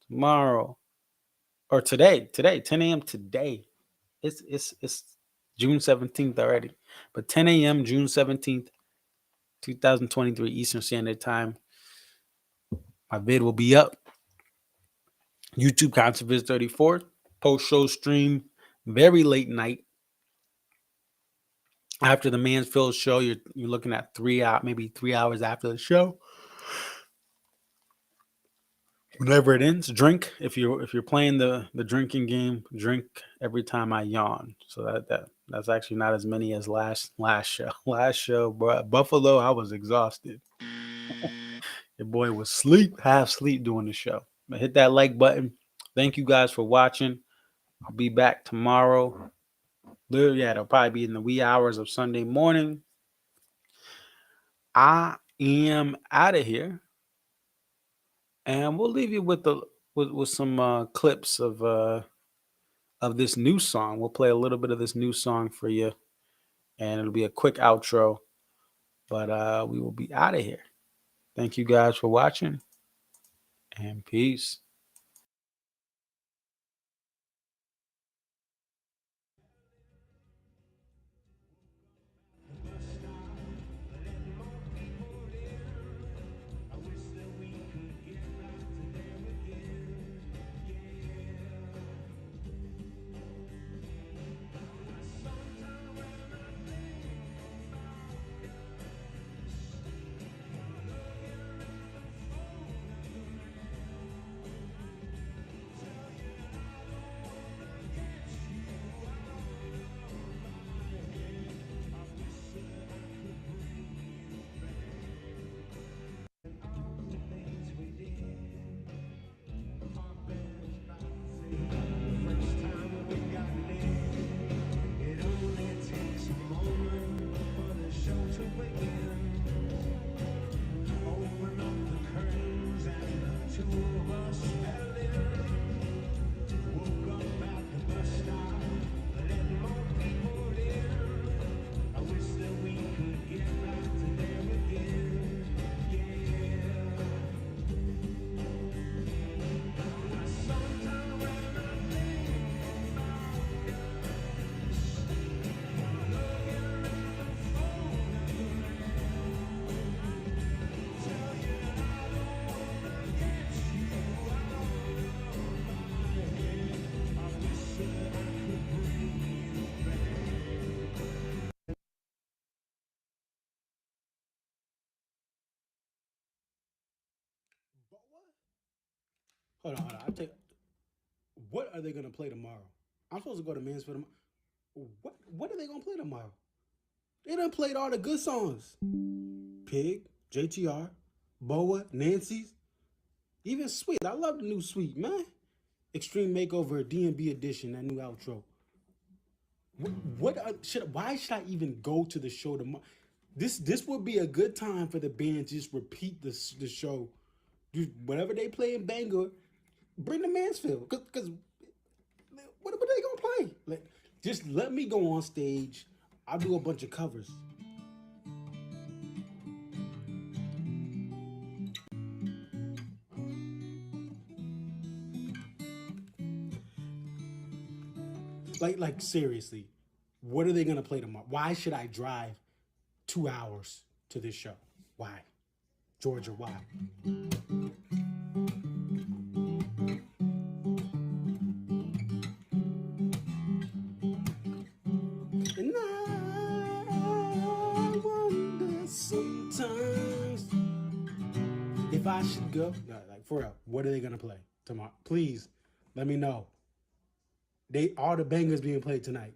tomorrow. Or today, 10 a.m. today. It's June 17th already. But 10 a.m. June 17th, 2023 Eastern Standard Time. My vid will be up. YouTube Concert Viz 34. Post show stream very late night. After the Mansfield show, you're looking at maybe 3 hours after the show. Whenever it ends, drink. If you're playing the drinking game, drink every time I yawn. So that's actually not as many as last show. Last show, bro, Buffalo, I was exhausted. Your boy was half sleep doing the show. But hit that like button. Thank you guys for watching. I'll be back tomorrow. Yeah, it'll probably be in the wee hours of Sunday morning. I am out of here, and we'll leave you with some clips of this new song. We'll play a little bit of this new song for you, and it'll be a quick outro. But we will be out of here. Thank you guys for watching, and peace. Hold on. I'll take. What are they gonna play tomorrow? I'm supposed to go to Mansfield tomorrow. What are they gonna play tomorrow? They done played all the good songs. Pig, JTR, Boa, Nancy's, even Sweet. I love the new Sweet, man. Extreme Makeover DMB edition, that new outro. Why should I even go to the show tomorrow? This would be a good time for the band to just repeat the show. Do whatever they play in Bangor, bring the Mansfield. Because what are they gonna play? Like, just let me go on stage. I'll do a bunch of covers. Like seriously, what are they gonna play tomorrow? Why should I drive 2 hours to this show? Why? Georgia, why? And I wonder sometimes if I should go. No, like for real, what are they gonna play tomorrow? Please let me know. All the bangers being played tonight.